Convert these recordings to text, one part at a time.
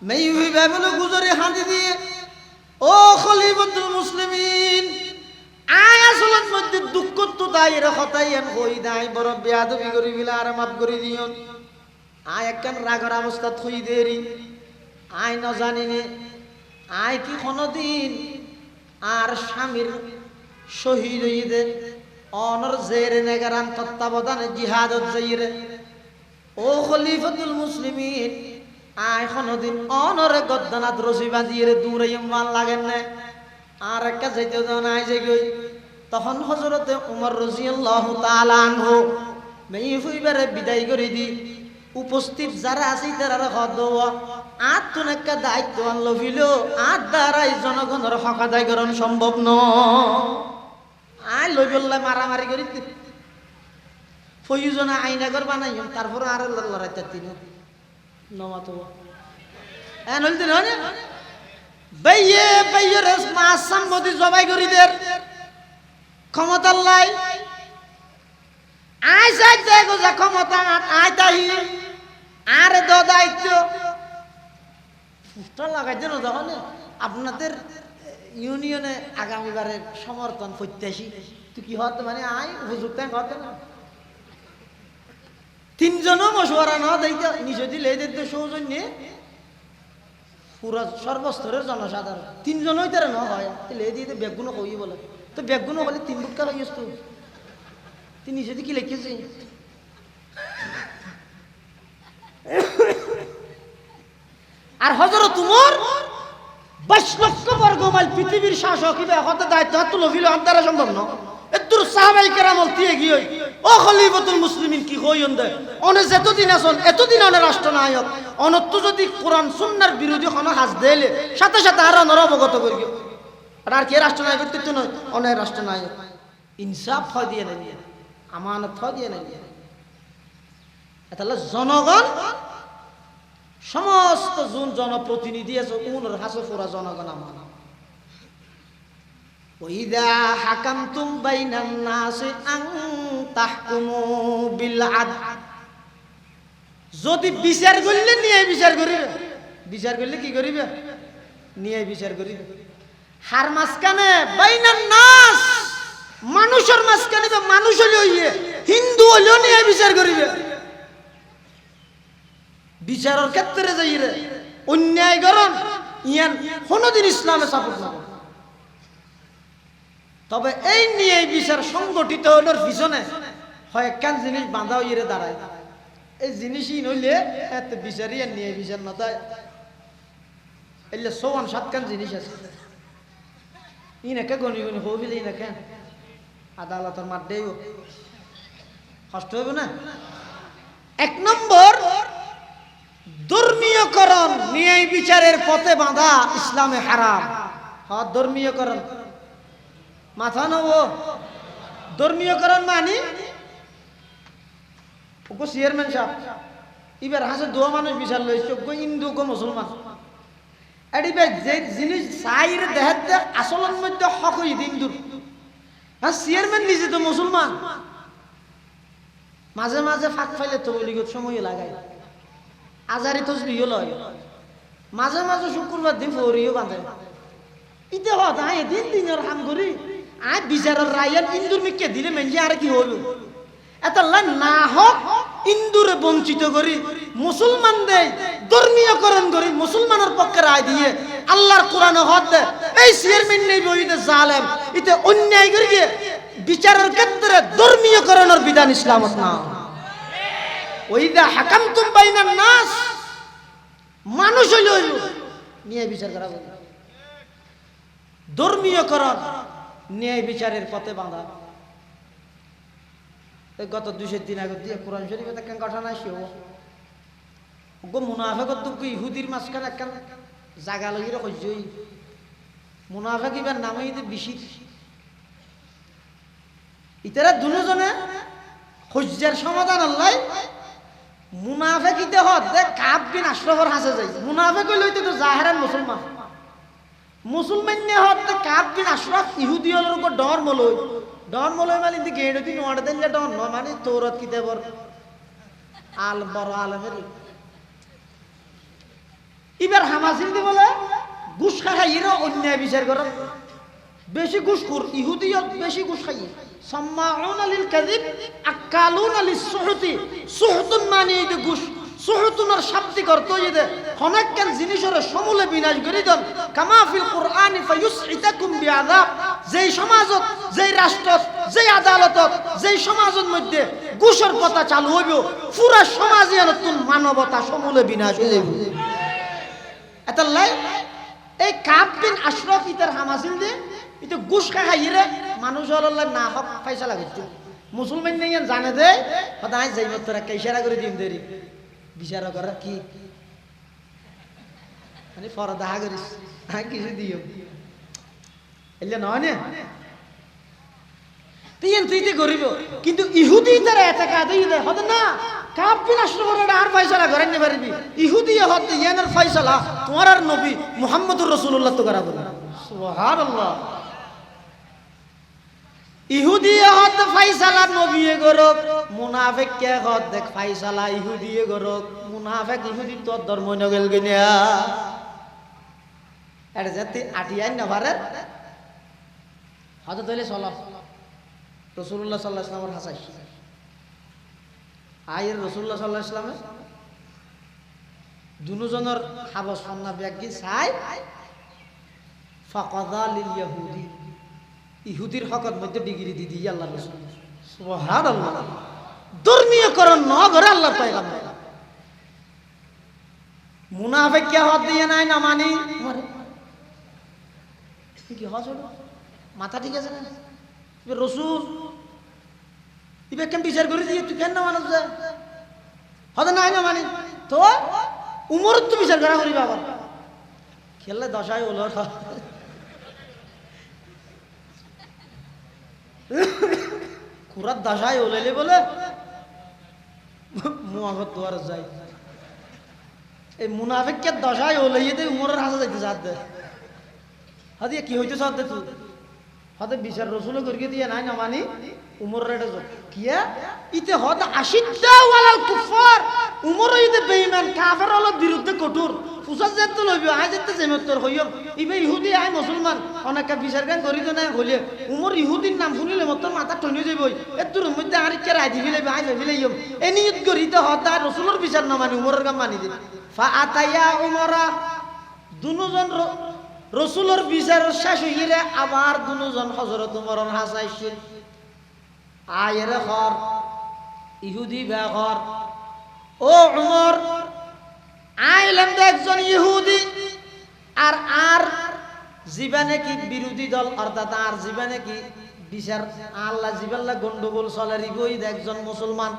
মেই হইবা বলে গুজরে হাঁদি দিয়ে ও খলিফাতুল মুসলিমিন আয় আসলের মধ্যে দুঃখ তো দায়ের হতাই এন হই নাই বড় বেয়াদবি করি বিলা আর মাফ করে দিও আয় একখান রাগর অবস্থা থই দেরি আয় ন জানি নে আয় কি কোনদিন আর স্বামীর শহীদ হইদে অনর জেরে নেগারান তত্ত্বাবধানে জিহাদত যাইরে ও খলিফাতুল মুসলিমিন আয় কোনদিন অনরে গদ্দানাত রশি বাঁধিয়ে দূরে মান লাগেন না আর একটা যাইতে দেন আয় যে গই তখন হযরতে উমর রাদিয়াল্লাহু তাআলা আনহু মেইফুইবারে বিদায় করে দি উপস্থিত যারা আছে তারা হদওয়া আত্মন একটা দায়িত্ব আনলো ফিল আর দ্বারাই জনগণের হক আদায় করণ সম্ভব নয় আয় লই বললে মারামারি করি ফয়ুজনা আইনাগর বানাইম তারপর আর লড়াইতে তিন নমাতো এন হইতে না বাইয়ে বাইয়ে রেসমা সম্মতি জবাই করি দের ক্ষমতা লাই আয় যাই দেখো যা ক্ষমতা আয় তাই আরে দ দায়িত্ব ফুটা লাগাইতে না যখন আপনাদের ইউনিয়নে আগামীবারের সমর্থন প্রত্যাশী তুই কি হতে মানে আয় হুজুর তাই হতে না তিনজনও মশওয়ারা না দিতে নিজে দিলে দিতে সৌজন্যে পুরা সর্বস্তরের জনসাধারণ তিনজনই তারা না হয় তাহলে এই দিয়ে ব্যাগগুলো কই বলে তো ব্যাগগুলো বলে তিন বুটকা হয়ে আসতো তুই নিজে কি লিখেছি আর হযরত উমর 22 লক্ষ বর্গ মাইল পৃথিবীর শাসক হিসেবে হতে দায়িত্ব তুলে ফিল আন্তারা সম্ভব না এতদূর সাহাবায়ে কেরাম দিয়ে গিয়ে ও খলিফাতুল মুসলিমিন কি কইন দে অনে যতদিন আসন এতদিন অনে রাষ্ট্রনায়ক অনত্য যদি কোরআন সুন্নাহর বিরোধী কোন হাজ দেলে সাথে সাথে আর নরবগত করি আর কে রাষ্ট্রনায়ক ব্যক্তিত্ব নয় অনে রাষ্ট্রনায়ক ইনসাফ হয় দিয়ে নাই আমানত হয় দিয়ে নাই এটা জনগণ সমস্ত জনপ্রতিনিধি আছে উনার হাসে পুরা জনগণ আমার ওইদা হাকামতুম বাইনান নাসি আন তাহকুমু বিল আদল যদি বিচার করলে নিয়ে বিচার করিবে বিচার করলে কি করিবে নিয়ে বিচার করিবে হার মাসখানে বাইনান নাস মানুষের মাসখানে তো মানুষ হইয়ে হিন্দু হইলেও নিয়ে বিচার করিবে বিচারের ক্ষেত্রে যাইরে অন্যায় করন ইয়ান কোনদিন ইসলামে সাপোর্ট না তবে এই নিয়ে বিচার সংগঠিত হওয়ার পিছনে হয় একখান জিনিস বাঁধা হইরে দাঁড়ায় এই জিনিসই নইলে এত বিচারই আর নিয়ে বিচার না দেয় এলে ৬-৭খান জিনিস আছে ইনাকে গনি গনি হবিলে ইনাকে আদালতের মাঠ দেব কষ্ট হবে না ১ নম্বর ধর্মীয়করণ ন্যায় বিচারের পথে বাঁধা ইসলামে হারাম হ্যাঁ ধর্মীয়করণ মাথা নব ধর্মীয়করণ মানে ওগো চেয়ারম্যান সাহেব এবার হাসে দোয়া মানুষ বিচার লইছে ওগো হিন্দু গো মুসলমান এডিবে যে জিনিস চাইরে দেখাতে আসলের মধ্যে হক হই হিন্দুর হ্যাঁ চেয়ারম্যান নিজে তো মুসলমান মাঝে মাঝে ফাঁক ফাইলে তো বলিগত সময় লাগায় আজারি তসবিহ লয় মাঝে মাঝে শুক্রবার দিন ফরিও বাঁধে ইতে হত আয় দিন দিনের কাম করি আয় বিচারের রায়ান ইন্দুর মিকে দিলে মেনজি আর কি হলো এত না হোক ইন্দুরে বঞ্চিত করি মুসলমান দেয় ধর্মীয়করণ করি মুসলমানের পক্ষে রায় দিয়ে আল্লাহর কোরআন হদ দে এই চেয়ারম্যান নেই বইতে জালেম ইতে অন্যায় করি বিচারের ক্ষেত্রে ধর্মীয়করণের বিধান ইসলামত না ওইদা হাকামতুম বাইনান নাস মানুষ হইল নিয়ে বিচার করা ধর্মীয়করণ ন্যায় বিচারের পথে বাঁধা গত ২০০ দিন আগে দিয়ে কোরআন শরীফে একটা ঘটনা আসিও গো মুনাফিকত তো ইহুদির মাঝখানে একটা জায়গা লইরে কইছই মুনাফিক ইবার নামে ইতে বেশি ইতারা দুজনে হজ্জার সমাধান আল্লাহ মুনাফিক ইতে হদ দে কাব বিন আশরাফের হাসে যাই মুনাফিক হইতে তো জাহেরান মুসলমান মুসলমান নে হদ দে কাব বিন আশরাফ ইহুদি হলোর উপর ডর মলই মানে ইতে গেড়ে দিন ওয়াড় দেন ডর ন মানে তৌরাত কিতাবর আল বড় আলমের এবার হামাসিল দি বলে ঘুষ খাইরা অন্যায় বিচার করেন, বেশি ঘুষখোর ইহুদিয়ত বেশি ঘুষ খাইয়ে সাম্মাউনা লিল কাযিব আকালুনা লিস-সুহতি। সুহতুন মানে এই যে ঘুষ, সুহতুনের শাব্দিক অর্থ এই যে অনেকখান জিনিসের সমূলে বিনাশ করে দেন। কামা ফিল কুরআনি ফায়ুসইতাকুম বিআযাব। যেই সমাজত, যেই রাষ্ট্রত, যেই আদালতত, যেই সমাজের মধ্যে ঘুষের কথা চালু হইব, পুরা সমাজে নতুন মানবতা সমূলে বিনাশ হয়ে যাবে। এটা লাই এই কাব বিন আশরাফ ইতার হামাসিল দিয়ে এটা ঘুষ খাইরে মানুষ আল্লাহ না হক ফাইসালা করতে মুসলমান নেই জানে দে সদাই যাইব তোরা ইশারা করে দিন দেরি বিচার করা কি মানে ফরদা করিস হ্যাঁ কিছু দিও এলে নয় না তুই গরিব কিন্তু ইহুদি তারা এত কাঁদে হতে না কাব বিন আশরাফের আর ফয়সালা করেন নি পারবি ইহুদি হতে ইয়ানের ফয়সালা তোমার আর নবী মুহাম্মদুর রাসূলুল্লাহ তো করা বলে সুবহানাল্লাহ। ইহুদি হত ফয়সালা নবী গরক, মুনাফিক কে হত দেখ ফয়সালা ইহুদি গরক। মুনাফিক ইহুদি তো ধর্ম নগেল গনিয়া এর জাতি আটিয়াই না পারে হত তলে চলা রাসূলুল্লাহ সাল্লাল্লাহু আলাইহি ওয়াসাল্লামের হাসাই আয়ের রাসূলুল্লাহ সাল্লাল্লাহু আলাইহি ওয়াসাল্লামে দুজনের হাবস সামনা ব্যাগি চাই ফাকাদা লিল ইহুদি ইহুদির হকত মধ্যে ডিগ্রি দি দিয়ে আল্লাহ রাসূল সুবহানাল্লাহ ধর্মীয়করণ ন করে আল্লাহর পয়গম্বর। মুনাফিক কে হদ দিয়ে নাই না মানি মরে কি হজড় মাথা ঠিক আছে না রসুল ইবে কেন বিচার করে দিয়ে তুই কেন না মানুষ যায় হতে নাই না মানি তো উমর তো বিচার করা করিবা আবার খেললে দশায় হলো কুরাত দশায় হলে বলে মুআফত তোয়ার যায় এই মুনাফিককে দশায় হলে দে উমরের হাসা যাইতে সাথ দে হাদিয়া কি হইতে সাথ দে তুই হতে বিচার রসুল করিয়ে দিয়ে নাই না মানি উমর রেডে যোগ কিয়া ইতে হদ আশিদ্দা ওয়ালাল কুফার উমর ইতে বেঈমান কাফের হলো বিরুদ্ধে কঠোর ফুসাজ যেতে লইব আই যেতে জেমতর হইম ইবে ইহুদি আই মুসলমান অনেকটা বিচার গান করি তো না হইলে উমর ইহুদির নাম শুনিলে মত মাথা ঠনি যাইবই এতুর মধ্যে আর কে রাই দিবি লইব আই ভাবি লইম এ নিয়ত করি তো হদ আর রসুলের বিচার না মানি উমরের কাম মানি দে ফা আতায়া উমরা দুজন রসুলের বিচার শেষ হইলে আবার দুজন হযরত উমরের হাসাইছিল আয়ের ঘর ইহুদি ঘর ও উমর আইলাম তো একজন ইহুদি আর জীবনে কি বিরোধী দল অর্থাৎ আর জীবনে কি বিচার আল্লাহ জীবনলা গন্ডগোল চলে রিবই একজন মুসলমান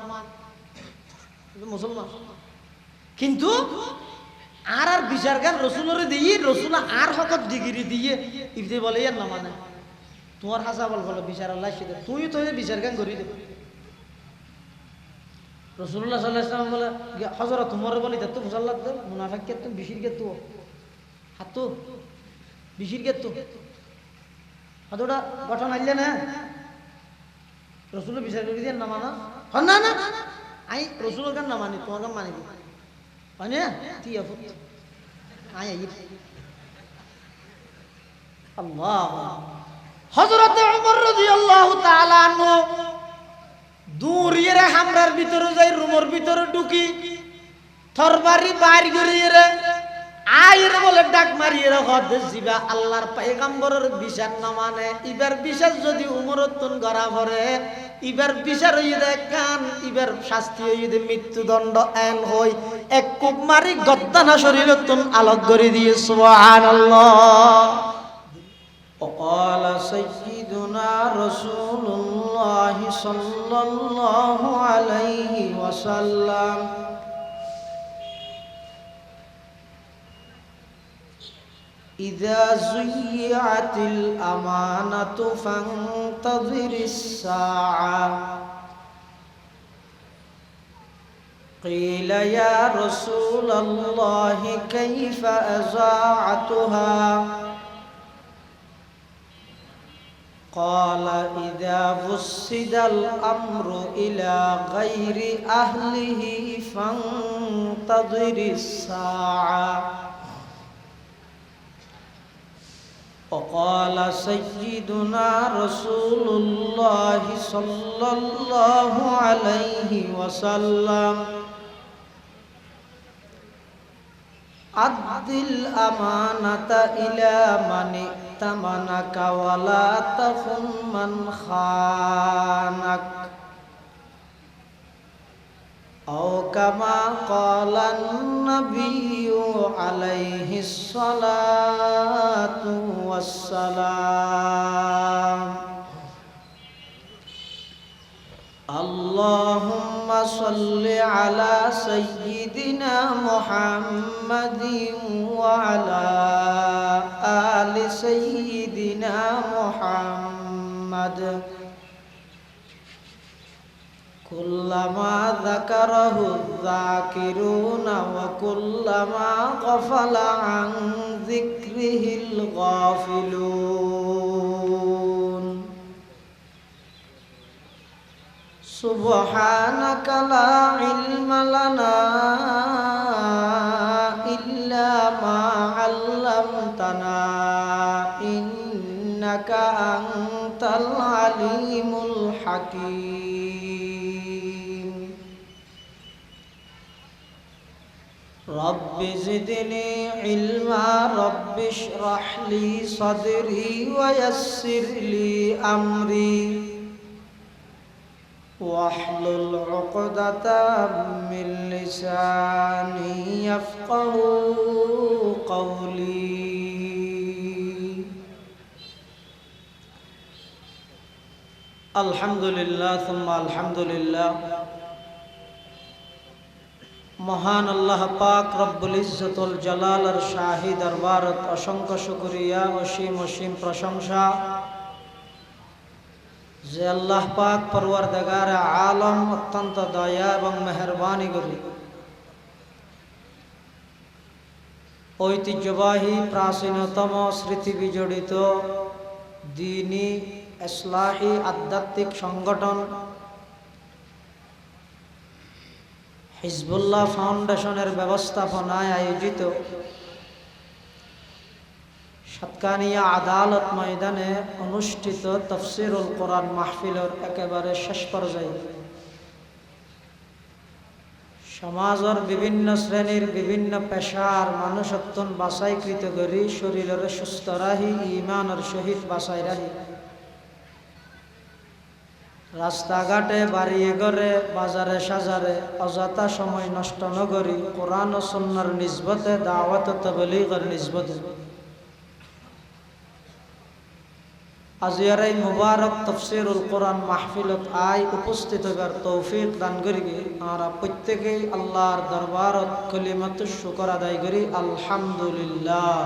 কিন্তু আর বিচার গান রসুলের দিয়ে রসুল আর হকত ডিগ্রি দিয়ে ইফতে বলে আর না মানে তোমার হাসা বল বলো বিচার আল্লাহ সেটা তুই তো বিচার গান করি দে রাসূলুল্লাহ সাল্লাল্লাহু আলাইহি ওয়াসাল্লাম বলে হযরত উমর বলি তো মুসাল্লাত দে মুনাফিক কে তুমি বিশির কে তো হাতো বিশির কে তো হাতোটা গঠন আইলে না রাসূল বিচার করি দেন না মানা না না আই রাসূলের গান না মানি তোমার গান মানি দি মানে তুই আফুত আই আল্লাহ হযরত উমর রাদিয়াল্লাহু তাআলা আনহু দূরিয়ে হামরার ভিতরে যাই রুমের ভিতরে ঢুকি তরবারি বাইর করিয়ে আইর বলে ডাক মারিয়ে হদ জিবা আল্লাহর পয়গম্বরের বিচার না মানে ইবার বিচার যদি উমরতুন গড়া ভরে ইবার বিচার হইয়ে দেয় কান ইবার শাস্তি হইয়ে দে মৃত্যুদণ্ড এন হই এক কুপ মারি গদ্দানা শরীরতুন আলোক করে দিয়ে সুবহানাল্লাহ। وقال سيدنا رسول الله صلى الله عليه وسلم إذا زيعت الأمانة فانتظر الساعة قيل يا رسول الله كيف أذاعتها قال إذا وسد الأمر إلى غير أهله فانتظر الساعة وقال سيدنا رسول الله صلى الله عليه وسلم أد الأمانة إلى من ائتمنك ولا تخن من خانك أو كما قال النبي عليه الصلاة والسلام اللهم صل على سيدنا محمد وعلى آل سيدنا محمد كلما ذكره الذاكرون وكلما غفل عن ذكره الغافلون سبحانك لا علم لنا إلا ما علمتنا إنك أنت العليم الحكيم رب زدني علما رب اشرح لي صدري ويسر لي أمري واحلل عقدة من لساني يفقه قولي الحمد لله ثم الحمد لله মহান আল্লাহ পাক রব্বুল ইজ্জতুল জালালের শাহী দরবারত অসংখ্য শুকরিয়া অসীম অসীম প্রশংসা যে আল্লাহ পাক পরওয়ারদিগার আলম অত্যন্ত দয়া এবং মেহেরবানি করি ঐতিহ্যবাহী প্রাচীনতম স্মৃতি বিজড়িত দ্বীনি ইসলাহি আধ্যাত্মিক সংগঠন হিজবুল্লাহ ফাউন্ডেশনের ব্যবস্থাপনায় আয়োজিত সাতকানিয়া আদালত ময়দানে অনুষ্ঠিত তাফসীরুল কোরআন মাহফিলের একেবারে শেষ পর্যায়ে সমাজের বিভিন্ন শ্রেণীর বিভিন্ন পেশার মানুষত্বন বাছাইকৃত করি শরীরের সুস্থ রাহি ইমানের সহিত বাছাই রাহি রাস্তাঘাটে বাড়িয়ে ঘরে বাজারে সাজারে অযথা সময় নষ্ট নগরী কোরআন ও সুন্নাহর নিসবতে দাওয়াত ও তাবলীগের নিসবতে আজিয়ার এই মুবারক তাফসীরুল কোরআন মাহফিলত আই উপস্থিত হবার তৌফিক দান করিবে আমরা প্রত্যেকেই আল্লাহর দরবারত কলিমাতুশ শুকর আদায় করি আলহামদুলিল্লাহ।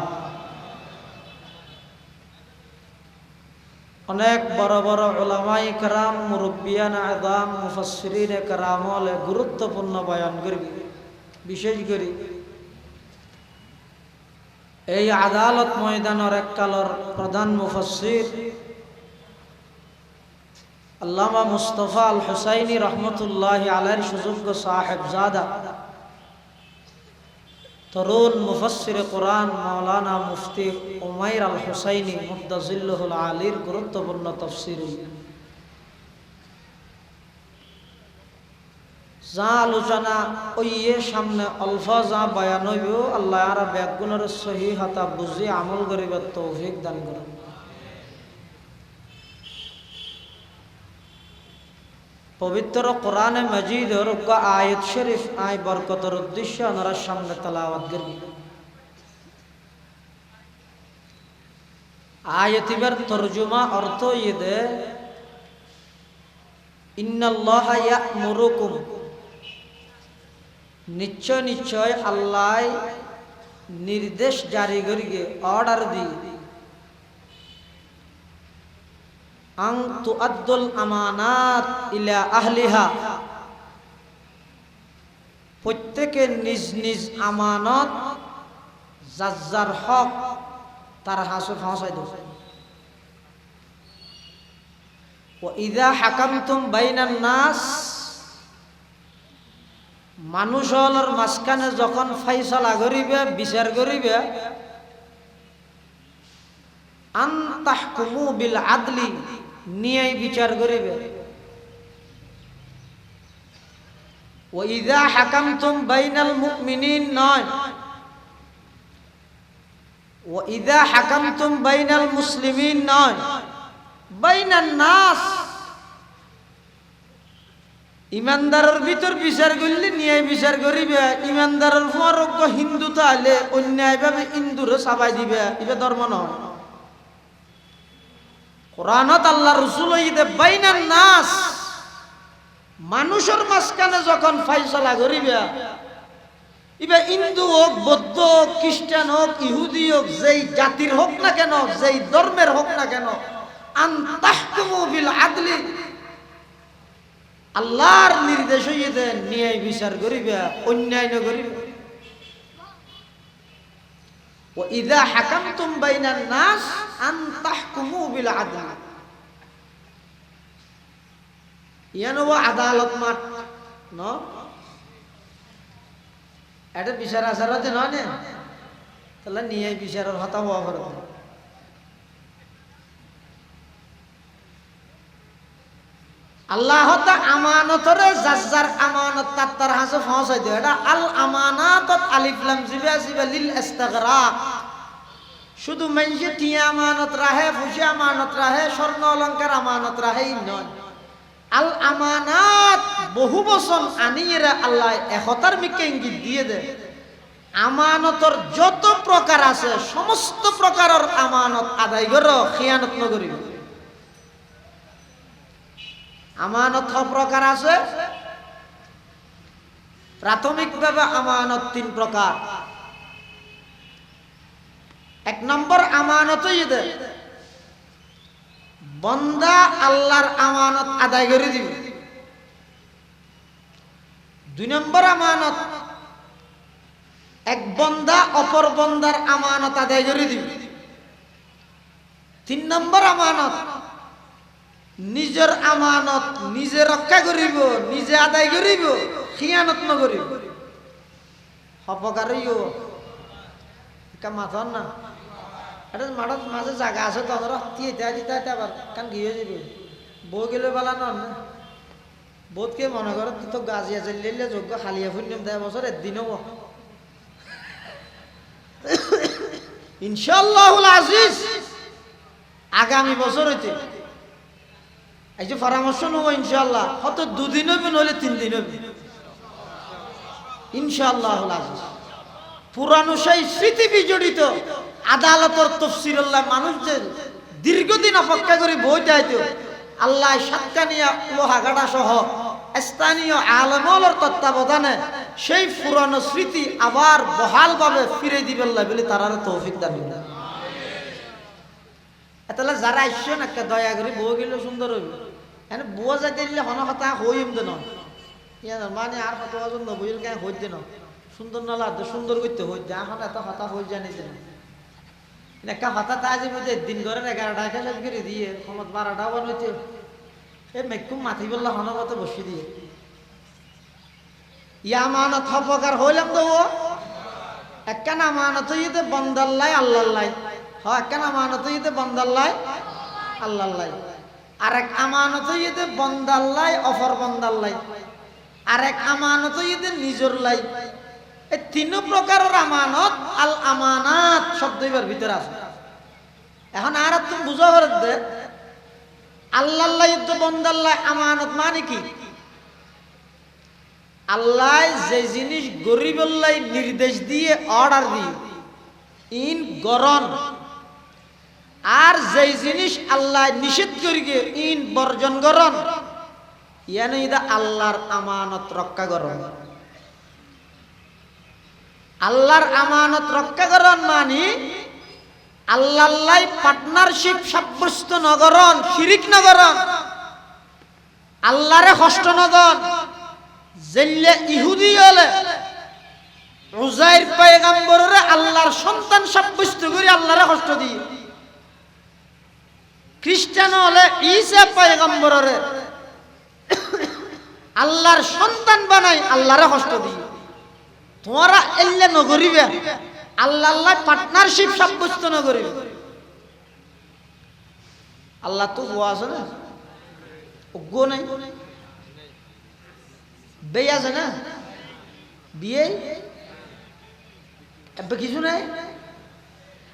অনেক বড় বড় উলামায়ে কেরাম মুরব্বিয়ান আযম মুফাসসিরিন কেরামল গুরুত্বপূর্ণ বয়ান করবে বিশেষ করে এই আদালত ময়দানের এককালের প্রধান মুফাসসির আল্লামা মুস্তাফা আল হুসাইনি রহমতুল্লাহি আলাইহির সুযোগ্য সাহেবজাদা তরুণ মুফাসসির কোরআন মাওলানা মুফতি উমাইর আল হুসাইনি মুদ্দাজিল্লুহুল আলীর গুরুত্বপূর্ণ তাফসীর যা আলোচনা ওইয়ে সামনে অল্প যা বয়ান হইব আল্লাহ আর ব্যাগুণের সহি হাতা বুঝি আমল করিবার তৌফিক দান করুন। পবিত্র কোরআনে মাজিদের আয়াত শরীফ আই বরকতের উদ্দেশ্যে ওনার সামনে তেলাওয়াত করব। আয়াতিবার তরজমা অর্থ ইয়ে ইন্নাল্লাহা ইয়া'মুরুকুম নিশ্চয় নিশ্চয় আল্লাহ নির্দেশ জারি করিগে অর্ডার দি আং তুআদ্দুল আমানাত ইলা আহলিহা প্রত্যেকে নিজ নিজ আমানত যার যার হক তার হাসে পৌঁছাই দেব। ওয়া ইযা হাকামতুম বাইনান নাস মানুষের মাঝখানে যখন ফাইসালা করিবে বিচার করিবে আন তাহকুমু বিল আদলি, ন্যায় বিচার করিবে। ওয়া ইযা হাকামতুম বাইনাল মুমিনিন নয়, ওয়া ইযা হাকামতুম বাইনাল মুসলিমিন নয়, বাইনান নাস। ইমানদারের ভিতর বিচার করলে ন্যায় বিচার করিবে। ইমানদারের ফরজ্ঞ হিন্দু তাহলে অন্যায়ভাবে হিন্দুরে সাবাই দিবে, এটা ধর্ম নয়। কোরআনত আল্লাহ রাসূল ইদে বাইনান নাস, মানুষের মাঝখানে যখন ফাইসলা করিবে, ইবে হিন্দু হোক, বৌদ্ধ হোক, খ্রিস্টান হোক, ইহুদি হোক, যেই জাতির হোক না কেন, যেই ধর্মের হোক না কেন, আন তাহকুমু বিল আদলি, আল্লাহর নির্দেশ হইতে ন্যায় বিচার করিবে, অন্যায় না করিবে। ওয়া ইযা হাকামতুম বাইনান নাস আন তাহকুমু বিল আদল, ইয়ানো আদালত মাঠ ন, এটা বিচার আচারতে নয় না, তাহলে ন্যায় বিচারের হতা হওয়া করে। আল্লাহ আমানতরে যার আমানত তার হাসে পৌঁছাই দেয়। এটা আল আমানাতত আলিফ লাম জিবা জিবা লিল ইস্তিগরাক। শুধু মানুষে টিয়া আমানত রাহে, ফুসি আমানত রাহে, স্বর্ণ অলংকার আমানত রাহেই নয়। আল আমানাত বহু বচন আনিয়েরা আল্লাহ একতার মিকে ইঙ্গিত দিয়ে দেয়। আমানতর যত প্রকার আছে সমস্ত প্রকারের আমানত আদায় করো, খিয়ানত নকরিব। আমানত প্রকার আছে। প্রাথমিকভাবে আমানত তিন প্রকার। এক নম্বর আমানত হইতে বন্দা আল্লাহর আমানত আদায় করে দিবে। দুই নম্বর আমানত এক বন্দা অপর বন্দার আমানত আদায় করে দিবে। তিন নম্বর আমানত নিজের আমানত নিজে রক্ষা করিব, নিজে আদায় করিব, খিয়ানত নকরিব। অপকারইও মাথন না, এটা মাঠত মাঝে জায়গা আছে তো আমরা দিতে আবার কান গিয়ে যাবে। বউ গেলে বেলা নন না, বোধকে মনে করো তো গাজিয়া চালিয়ে যোগ্য খালিয়া ফুন্যম দেয় বছর একদিনও ইনশাআল্লাহুল আজিজ আগামী বছর হইতে এই যে পরামর্শ নেব ইনশাআল্লাহ, হয়তো দুদিন হবে নইলে 3 দিন হবে ইনশাআল্লাহুল আজিজ। পুরানো সেই স্মৃতি বিজড়িত আদালতের তফসিরুল্লাহ মানুষ যে দীর্ঘদিন অপেক্ষা করে বই যাইতো, আল্লাহ সাতকানিয়া লোহাগাড়া সহ স্থানীয় আলেমদের তত্ত্বাবধানে সেই পুরানো স্মৃতি আবার বহালভাবে ফিরে দিবেন বলে তারা তৌফিক দান করুন। তাহলে যারা আসছেন একটা দয়া করে বউ গেলে সুন্দর হইবে। হ্যাঁ বুয়া যাইতে দিলে হন কথা হইম তো নয়, মানে আর কত নবীর গায়ে হইতে ন সুন্দর না লাগতো, সুন্দর করতে হইতে এখন এত হতা হয়ে জানিতে না। একটা হতা তা যে মধ্যে দিন করে 11টা শেষ করে দিয়ে ক্ষমত 12টা বানাইতে এই মেকুম মাথি বললা হনগত বসে দিয়ে ইয়া আমানত হপকার হইলাম তো ও একখান আমানত হইতে বন্দাল্লাই আল্লাহ্লাই। হ্যাঁ একখান আমানত হইতে বন্দাল্লাই আল্লাহ্লাই, আর এক আমানত হইতে বন্দাল্লাই অফর বন্দাল্লাই, আর এক আমানত হইতে নিজর লাই। এই 3 প্রকারের আমানত আল আমানাত শব্দ এর ভিতরে আছে। এখন আর তুমি বুঝা করে দে আল্লাহ ইদ্দ বন্দাল্লাহ আমানত মানে কি? আল্লাহ যে জিনিস গরিবল্লাই নির্দেশ দিয়ে অর্ডার দিয়ে ইন গরন, আর যে জিনিস আল্লাহ নিষেধ করি ইন বর্জন গরন, ইয়ানে ইদা আল্লাহর আমানত রক্ষা করন। আল্লাহর আমানত রক্ষা করন মানে আল্লাহ্লাই পার্টনারশিপ সাব্যস্ত নগরন, শিরিক নগরন, আল্লাহরে কষ্ট নদন। যেলে ইহুদি হলে উজাইর পয়গম্বরে আল্লাহর সন্তান সাব্যস্ত করে আল্লাহরে কষ্ট দিয়ে, খ্রিস্টান হলে ঈসা পয়গম্বরে আল্লাহর সন্তান বানাই আল্লাহরে কষ্ট দিয়ে। তোমরা এলে নগরিবে আল্লাহ পার্টনারশিপ সাব্যস্ত নগরিবে। আল্লাহ তো হুয়া আছে না, গো নাই, বেয়ে আছে না, বিয়ে কিছু নাই।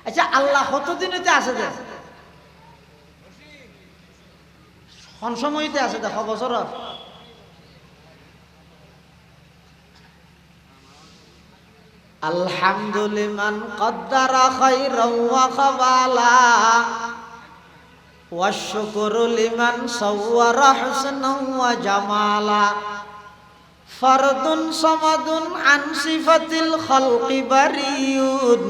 আচ্ছা আল্লাহ কতদিন হইতে আছে দে, সময়তে আছে দেখো বছর। আলহামদুলিমান কদ্দারা খাইরাও ওয়া খাবালা ওয়া শুকরু লিমান সাওয়ারা হুসনাও ওয়া জামালা ফারদুন সামাদুন আন সিফাতিল খালকি বারিয়ুন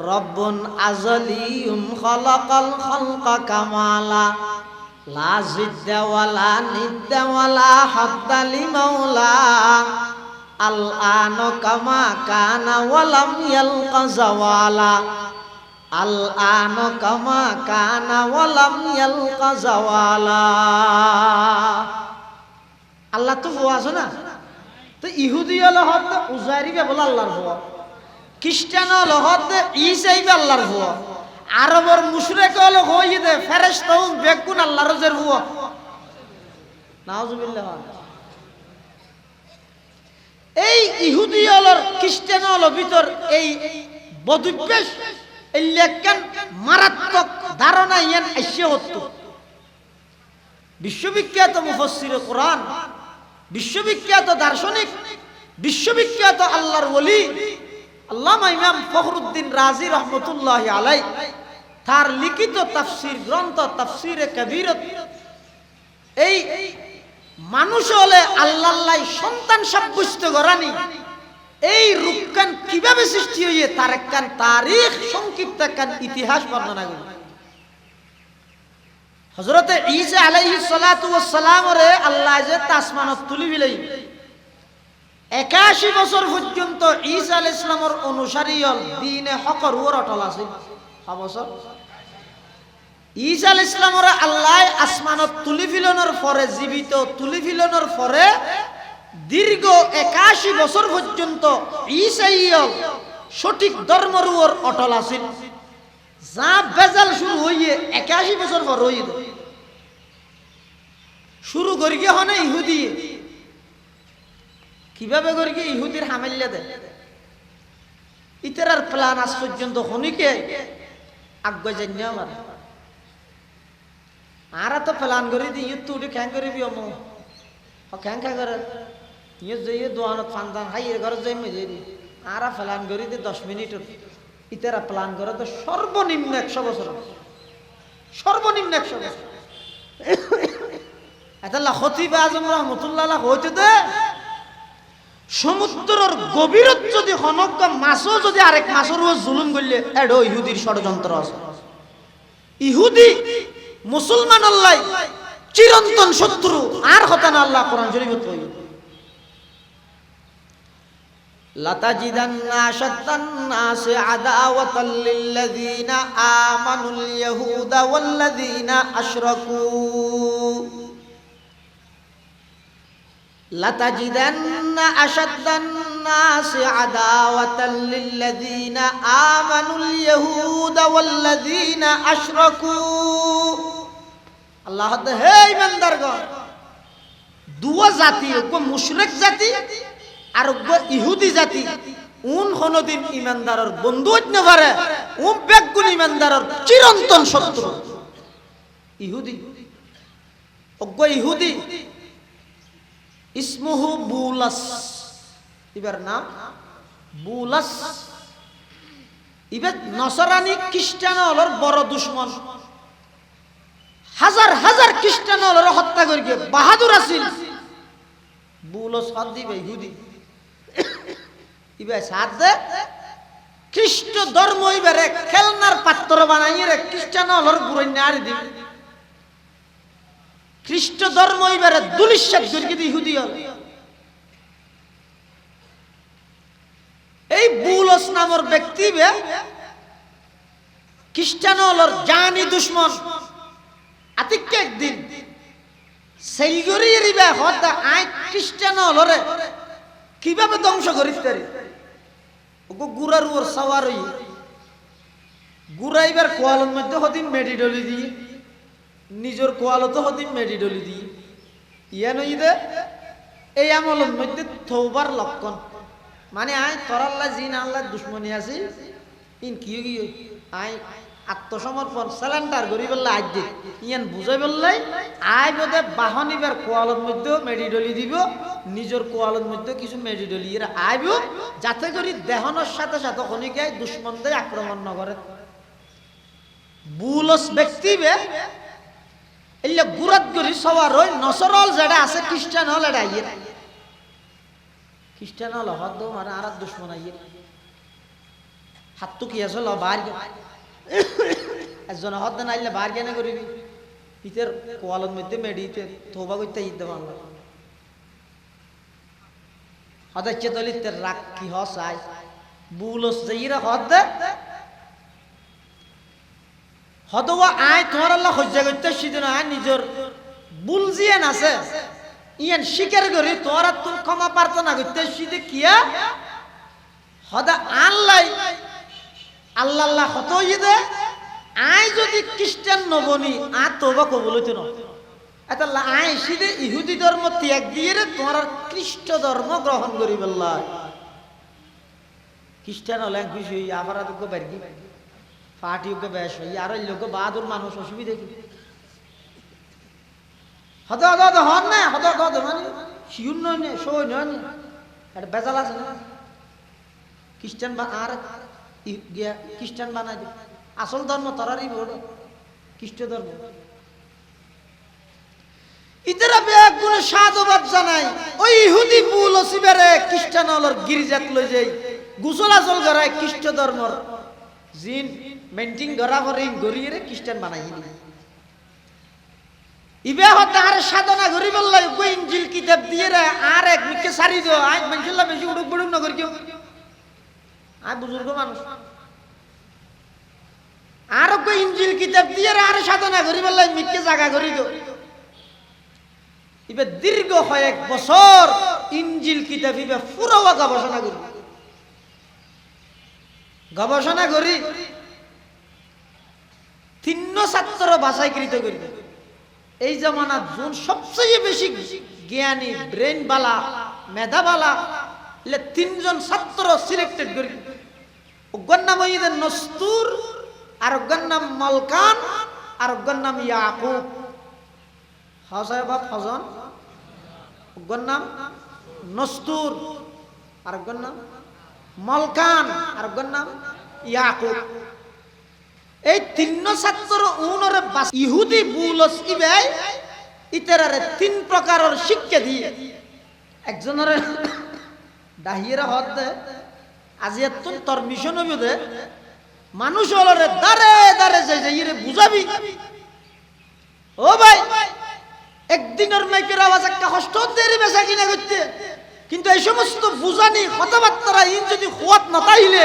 রব্বুন আযলিয়ুন খালাকাল খালকা কামালা লা জিদ্দা ওয়ালা নিদ্দা ওয়ালা হাদ্দা লিমাওলা আল আনো কামা কানা ওয়ালাম ইয়ালকা জাওয়ালা আল আনো কামা কানা ওয়ালাম ইয়ালকা জাওয়ালা। আল্লাহ তো হুয়া আছে না, তো ইহুদি হলো হত উজাইরি বলে আল্লাহর হুয়া, খ্রিস্টান হলো হত ঈসাই আল্লাহর হুয়া, আরবের মুশরিক হলো হই দে ফেরেশতা বেগুন আল্লাহর রজের হুয়া। নাউজুবিল্লাহ। এই ইহুদি হলর খ্রিস্টান হলো ভিতর এই বদুভ্যাস এই লেখান মারাত্মক ধারণা ইয়ান আইসে হতো। বিশ্ববিখ্যাত মুফাসসিরে কোরআন, বিশ্ববিখ্যাত দার্শনিক, বিশ্ববিখ্যাত আল্লাহর ওলি আল্লামা ইমাম ফখরুদ্দিন রাজি রহমতুল্লাহি আলাইহি তার লিখিত তাফসীর গ্রন্থ তাফসীরে কবীরত এই মানুষ হলে আল্লাহ সন্তান সাব্যস্ত করানি এই রূপকান কিভাবে সৃষ্টি হইয়ে তার একখান তারিখ সংক্ষিপ্ত একখান ইতিহাস বর্ণনা করি। হযরতে ঈসা আলাইহিস সালাতু ওয়াস সালাম রে আল্লাহ যে আসমানত তুলি বিলাই 81 বছর পর্যন্ত ঈসা আলাইহিস সালামের অনুসারী হল দ্বীনে হকর ওর অটল আছে। কত বছর? ঈসা আলাইহিস সালামের আল্লাহ আসমানত তুলি ফিলানোর পরে, জীবিত তুলি ফিলানোর পরে দীর্ঘ 81 বছর পর্যন্ত ঈসাই সঠিক ধর্মের উপর অটল আছেন। যা বেজাল শুরু হইয়ে 81 বছর পর হইয়ে শুরু করি গিয়ে হনে ইহুদি, কিভাবে করি গিয়ে ইহুদির হামেল্লা দেয় ইতার প্ল্যান আজ পর্যন্ত হনিকে আগ্য জানিয়ে আমার আর তো প্ল্যান করি দি ইউত উঠে খ্যাং করিবি অমো খ্যাং খ্যাং করে ইয়ে যে দোয়ানত ফান্দান হাইয়ের ঘরে যাই মজে দি আর প্ল্যান করি দি 10 মিনিট ইতারা প্ল্যান করে তো সর্বনিম্ন 100 বছর, সর্বনিম্ন 100 বছর। এতাল্লাহ খতিব আজম রহমতুল্লাহ হইতে দে সমুদ্রের গভীরত যদি হনক মাছও যদি আরেক মাছের উপর জুলুম করলে এডো ইহুদির ষড়যন্ত্র আছে। ইহুদি মুসলমান আল্লাহ চিরন্তন শত্রু আর হতা না আল্লাহ কোরআন শরীফে কই লাতাজিদান্না আশাদ্দান নাসি আদাওয়াতাল লিল্লাযিনা আমানুল ইয়াহুদা ওয়াল্লাযিনা আশরাকু লাতাজিদান্না আশাদ্দান নাসি আদাওয়াতাল লিল্লাযিনা আমানুল ইয়াহুদা ওয়াল্লাযিনা আশরাকু। আল্লাহ হে ইমানদারগণ, দুয়া জাতি, ও মুশরিক জাতি আর ও ইহুদি জাতি উন কোনদিন ইমানদারের বন্ধু হইতে না পারে, ও বেগুন ইমানদারের চিরন্তন শত্রু। ইহুদি ও ইহুদি ইসমুহু বুলাস, ইবার নাম বুলাস। ইবার নসরানি খ্রিস্টান হলর বড় দুশ্মন, হাজার হাজার খ্রিস্টান হলর হত্যা করি বাহাদুর আছিল। বুলস হাত দিবে ইহুদি ইবে সাথ দে খ্রিস্ট ধর্ম ইবারে খেলনার পাত্র বানাইয়ে রে খ্রিস্টান হলর গুরন্য আর দিবে। খ্রিস্ট ধর্ম ইবারে দুলিশাত করি ইহুদি হল। এই বুলস নামের ব্যক্তি বে খ্রিস্টান হলর জানি দুশ্মন। আতিকে একদিন সেলগরি রিবা হতা আই খ্রিস্টান হলরে কিভাবে ধ্বংস করিস তারি ওগো গুরার ওর সাওয়ার হই গুরাইবার কোয়ালের মধ্যে হদিন মেডিডলি দিয়ে নিজের কোয়ালতো হতি মেডিডলি দি ইয়া নই দে এই আমলের মধ্যে তওবার লক্ষণ মানে আই তরাল্লা জিন আল্লাহ দুশ্মনী আছে ইন কি গিয়ে আই আত্মসমর্পণ সারেন্ডার করি বললে আজ দে ইয়ান বুঝাই বললাই আই বোধে বাহনিবার কোয়ালের মধ্যে মেডিডলি দিব নিজের কোয়ালের মধ্যে কিছু মেডিডলি এরা আইব যাতে করি দেহনের সাথে সাথে খনিকে দুশ্মনদের আক্রমণ না করে বুলস ব্যক্তি বে এলে গুরাত করি সবার ওই নসরল যেটা আছে খ্রিস্টান হল এটা আইয়ে খ্রিস্টান হল হদ মানে আর দুশ্মন আইয়ে হাত তো কি আসল বার একজন হদ না আইলে বার কেন করিবি ইতের কোয়ালের মধ্যে মেডিতে তোবা করতে ইতে বাংলা হদাচ্ছে তলি তের রাগ কি হসাই বুলস যাইরা হদ হদওয়া আয় তোমার আল্লাহ হজ্জা করতে সিদিন আয় নিজের বুলজিয়ান আছে ইয়ান স্বীকার করি তোর আর তুমি ক্ষমা প্রার্থনা করতে সিদে কিয়া হদা আল্লাহ আল্লাহ আল্লাহ হত দে আয় যদি খ্রিস্টান নবনি আর তোবা কবুল হইতো না এটা আয় সিদে ইহুদি ধর্ম ত্যাগ দিয়ে রে তোমার আর খ্রিস্ট ধর্ম গ্রহণ করি বললা খ্রিস্টান হলে খুশি হই আবার তো বাড়ি পার্টিকে বেশ হই আর লোক বাহাদুর মানুষ অসুবিধা কি হদ হদ হদ হন না হদ হদ মানে শিউন নয় নে সই নয় নে একটা বেজাল আছে না খ্রিস্টান বা আর খ্রিস্টান বানাই দে আসল ধর্ম তরারই বড় খ্রিস্ট ধর্ম ইতারা বেগ গুণে সাধুবাদ জানাই ওই ইহুদি বুল ওসিবেরে খ্রিস্টান হলর গির্জাত লই যাই গুসল আসল গড়ায় খ্রিস্ট ধর্মর জিন মেন্টিং গড়া করে গড়িয়ে খ্রিস্টান বানাই ইবে হতে আর সাধনা করি বললাই গো ইনজিল কিতাব দিয়ে রে আর এক মিকে সারি দিও আজ মানছিলা বেশি উড়ুক বুড়ুক না করি কেউ আয় বুজুর্গ মানুষ আর গো ইনজিল কিতাব দিয়ে রে আর সাধনা করি বললাই মিকে জায়গা করি দিও ইবে দীর্ঘ কয়েক বছর ইনজিল কিতাব ইবে পুরো গবেষণা করি তিন্ন ছাত্র বাছাইকৃত করি এই জামানা যোন সবচেয়ে বেশি জ্ঞানী ব্রেন বালা মেধা বালা এলে তিনজন ছাত্র সিলেক্টেড করি ওগর নাম হইদের নস্তুর আর ওগর নাম মলকান আর ওগর নাম ইয়াকুব হাসায়বাদ হজন ওগর নাম নস্তুর আর ওগর নাম মলকান আর ওগর নাম ইয়াকুব এই তিন্ন ছাত্র উনরে ইহুদি বুলস ইবাই ইতরারে তিন প্রকারের শিক্ষা দিয়ে একজনের দাহিরা হদ দে আজিয়াতুন তোর মিশন হইব দে মানুষ হলরে দারে দারে যাই ইরে বুঝাবি ও ভাই একদিনের মাইকের আওয়াজ একটা কষ্ট দেরি বেচা কিনা করতে কিন্তু এই সমস্ত বুঝানি কথাবার্তা ইন যদি খুয়াত না তাইলে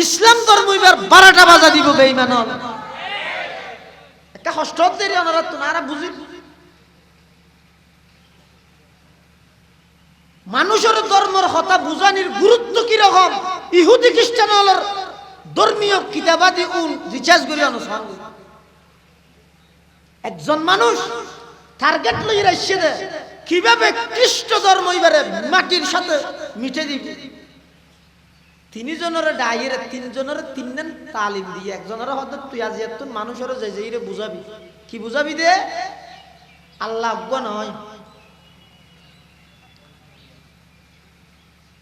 ইসলাম ধর্ম এবার 12টা বাজা দিব বেঈমান একটা কষ্ট দেরি ওনারা তোনারা বুঝি মানুষের ধর্মের কথা বুঝানির গুরুত্ব কি রকম ইহুদি খ্রিস্টান হলর ধর্মীয় কিতাবাদি রিচার্জ করি অনুসরণ একজন মানুষ টার্গেট লই রাখছে দে কিভাবে খ্রিস্ট ধর্ম এবারে মাটির সাথে মিটে দিবে তিনজনের ডাইরে তিনজনের তিনজন তালিম দিয়ে একজনের হয়তো তুই আজ এত মানুষের যাইরে বুঝাবি কি বুঝাবি দে আল্লাহ আজ্ঞা নয়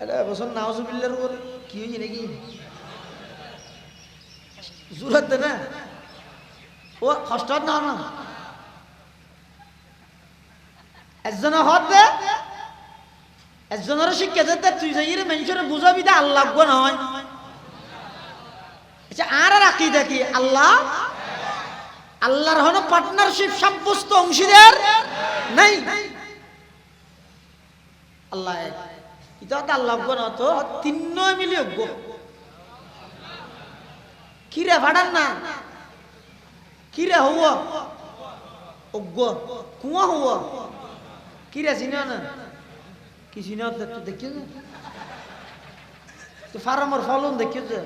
এটা বছর নাউজুবিল্লাহর উপর কি হইছে নাকি জুরাত দে না ও কষ্ট না না একজন হতে একজনের শিক্ষা দিতে তুই যাইরে মানুষের বুঝাবি দে আল্লাহ আজ্ঞা নয় আচ্ছা আর আকীদা কি আল্লাহ আল্লাহর হলো পার্টনারশিপ সাব্যস্ত অংশীদার নাই আল্লাহ এক এটা তো আল্লাহ আজ্ঞা না তো তিন মিলি অজ্ঞ কিরে ভাড়ান না কিরে হওয়া অজ্ঞ কুয়া হওয়া কিরে চিনা না কি চিনা তো দেখিও না তো ফার্মার ফলন দেখিও যে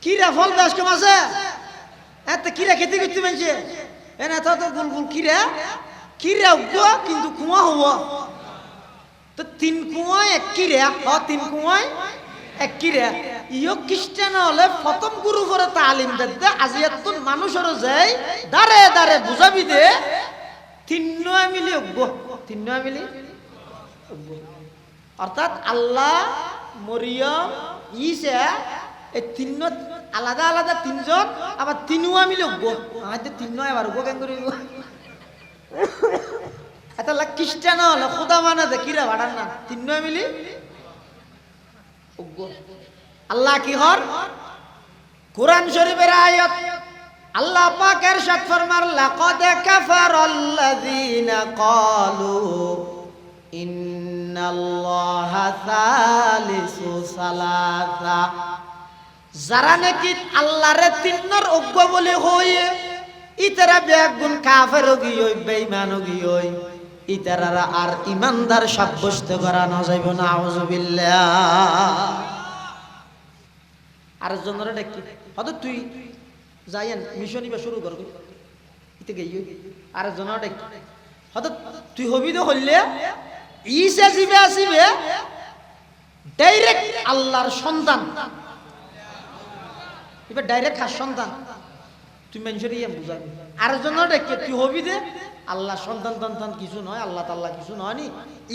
কিরা ফল বেশ কম আছে এত কিরা খেতে করতে মানছে এনে তো গুলগুল কিরা কিরা উগো কিন্তু কুয়া হওয়া তো তিন কুয়ায় এক কিরা তিন কুয়ায় এক কিরা ইয় খ্রিস্টান হলে প্রথম গুরু করে তালিম দে আজিয়াত মানুষের যাই দাঁড়ে দাঁড়ে বুঝাবি দে তিন নয় মিলি উগো তিন নয় মিলি অর্থাৎ আল্লাহ মরিয়ম ঈসা এই তিন আলাদা আলাদা তিনজন আবার তিনুয়া মিলে উগো আমাদের তিন নয় আবার উগো কেন করিব এটা লাগ খ্রিস্টান হলে খুদা মানে দেখিরা ভাড়ার না তিন নয় মিলি উগো আল্লাহ কি হর কোরআন শরীফের আয়াত আল্লাহ পাক ইরশাদ ফরমার লাকাদ কাফারাল্লাযীনা ক্বালু ইন্নাল্লাহা সালিসু সালাসা যারা নাকি আল্লাহরে তিনর অজ্ঞ বলে হয়ে ইতারা বেগুন কাফের গিয়ে বেঈমান গিয়ে ইতারারা আর ইমানদার সাব্যস্ত করা না যাইব না আউযুবিল্লাহ আর জনরে দেখি হয়তো তুই যাইয়েন মিশনই বা শুরু করবি ইতে গিয়ে আর জনরে দেখি হয়তো তুই হবি তো হইলে ঈসা জিবে আসিবে ডাইরেক্ট আল্লাহর সন্তান এবার ডাইরেক্ট খাস সন্তান তুই মানুষের ইয়ে বুঝাবি আর জন্য দেখে তুই হবি দে আল্লাহ সন্তান সন্তান কিছু নয় আল্লাহ তাল্লাহ কিছু নয় নি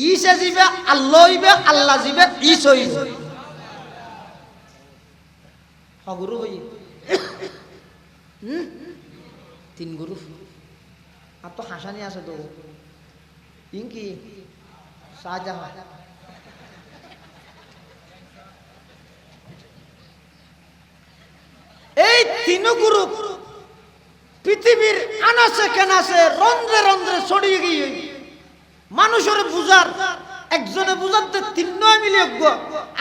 ঈসা জিবে আল্লাহ হইবে আল্লাহ জিবে ঈস হইবে গুরু হই তিন গুরু আর তো হাসানি আছে তো ইনকি শাহজাহান এই তিন গুরু পৃথিবীর আনাচে কানাচে রন্ধ্রে রন্ধ্রে ছড়িয়ে গিয়ে মানুষের বুঝার একজনে বুঝাতে তিন নয় মিলিয়ে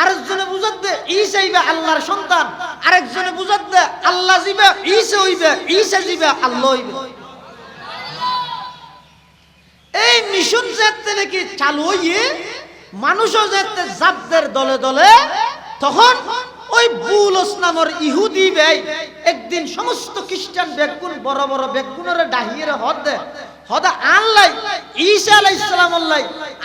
আরেকজনে বুঝাতে ঈসা হইবে আল্লাহর সন্তান আরেকজনে বুঝাতে আল্লাহ জিবে ঈসা হইবে ঈসা জিবে আল্লাহ হইবে এই মিশন যেতে নাকি চালু হইয়ে মানুষও যেতে জাবদের দলে দলে তখন ওই বুলস নামের ইহুদি ভাই একদিন সমস্ত খ্রিস্টান বেগুন বড় বড় বেগুনের ডাহিয়ে হদা আল্লাহ ঈসা আলাইহিস সালাম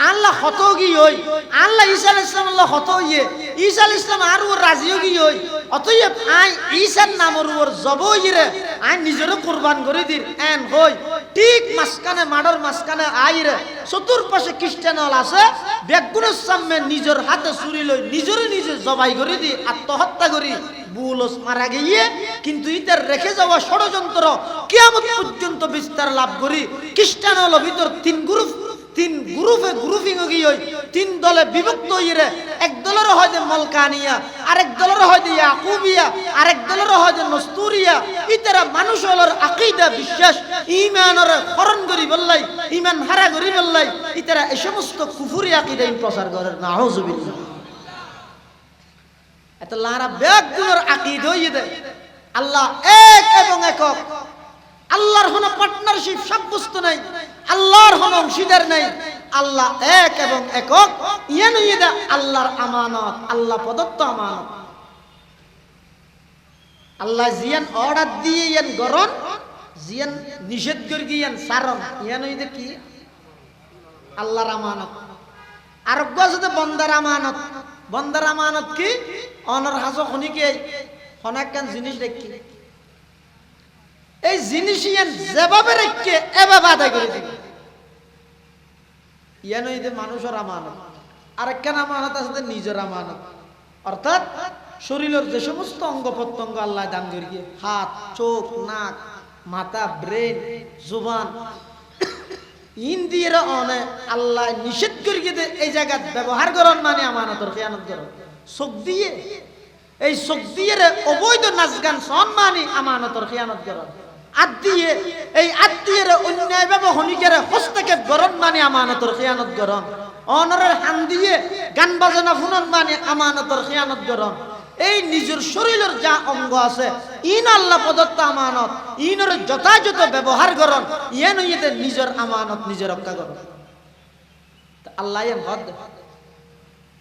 আল্লাহ হত গি হই আল্লাহ ঈসা আলাইহিস সালাম আল্লাহ হত হইয়ে ঈসা আলাইহিস সালাম আর ওর রাজিও গি হই অতএব আই ঈসার নামের ওর জবইরে আই নিজের কুরবান করে দির এন হই ঠিক মাসকানে মাডর মাসকানে আইরে চতুর্পাশে খ্রিস্টান হল আছে বেগুনের সামনে নিজের হাতে ছুরি লই নিজেরে নিজে জবাই করে দি আত্মহত্যা করি বুলস মারা গিয়ে কিন্তু ইতার রেখে যাওয়া ষড়যন্ত্র কিয়ামত পর্যন্ত বিস্তার লাভ করি খ্রিস্টান হল ভিতর তিন গ্রুপে গ্রুপিং গিয়ে তিন দলে বিভক্ত হইরে এক দলের হয়তো মলকানিয়া আরেক দলের হয়তো ইয়াকুবিয়া আরেক দলের হয়তো নস্তুরিয়া ইতারা মানুষ হলর আকীদা বিশ্বাস ঈমানের হরণ করি বললাই ঈমান হারা করি বললাই ইতারা এই সমস্ত কুফরি আকীদা প্রচার করে নাউযুবিল্লাহ এত লারা বেগুনের আকীদা হইয়ে দেয় আল্লাহ এক এবং একক আল্লাহর কোনো পার্টনারশিপ সাব্যস্ত নাই আল্লাহর কোনো অংশীদার নাই আল্লাহ এক এবং একক ইয়ান ইদা আল্লাহর আমানত আল্লাহ প্রদত্ত আমানত আল্লাহ জিয়ান অর্ডার দিয়ে ইয়ান গরন জিয়ান নিষেধ করে গিয়ান সারন ইয়ান ইদা কি আল্লাহর আমানত আর গজতে বন্দার আমানত কি অনর হাসো খনিকে হনাকান জিনিস দেখি এই জিনিস ইয়ান যেভাবে রেখে এভাবে আদায় করে দিবে ইয়ান এই যে মানুষের আমানত আরেকখান আমানত আছে নিজের আমানত অর্থাৎ শরীরের যে সমস্ত অঙ্গ প্রত্যঙ্গ আল্লাহ দান করে গিয়ে হাত চোখ নাক মাথা ব্রেন জুবান ইন্দিরা অনে আল্লাহ নিষেধ করে গিয়ে এই জায়গা ব্যবহার করেন মানে আমানতের খেয়ানত করেন চোখ দিয়ে এই চোখ দিয়ে অবৈধ নাচ গান সন মানে আমানতের খেয়ানত করেন আত্মীয় এই আত্মীয়ের অন্যায়ভাবে হনিকের হস্তক্ষেপ গরম মানে আমানতের খেয়ানত গরম অনরের হান দিয়ে গান বাজনা ফুনন মানে আমানতের খেয়ানত গরম এই নিজের শরীরের যা অঙ্গ আছে ইন আল্লাহ প্রদত্ত আমানত ইনের যথাযথ ব্যবহার গরম ইয়ান ইয়েতে নিজের আমানত নিজে রক্ষা গরম আল্লাহ হদ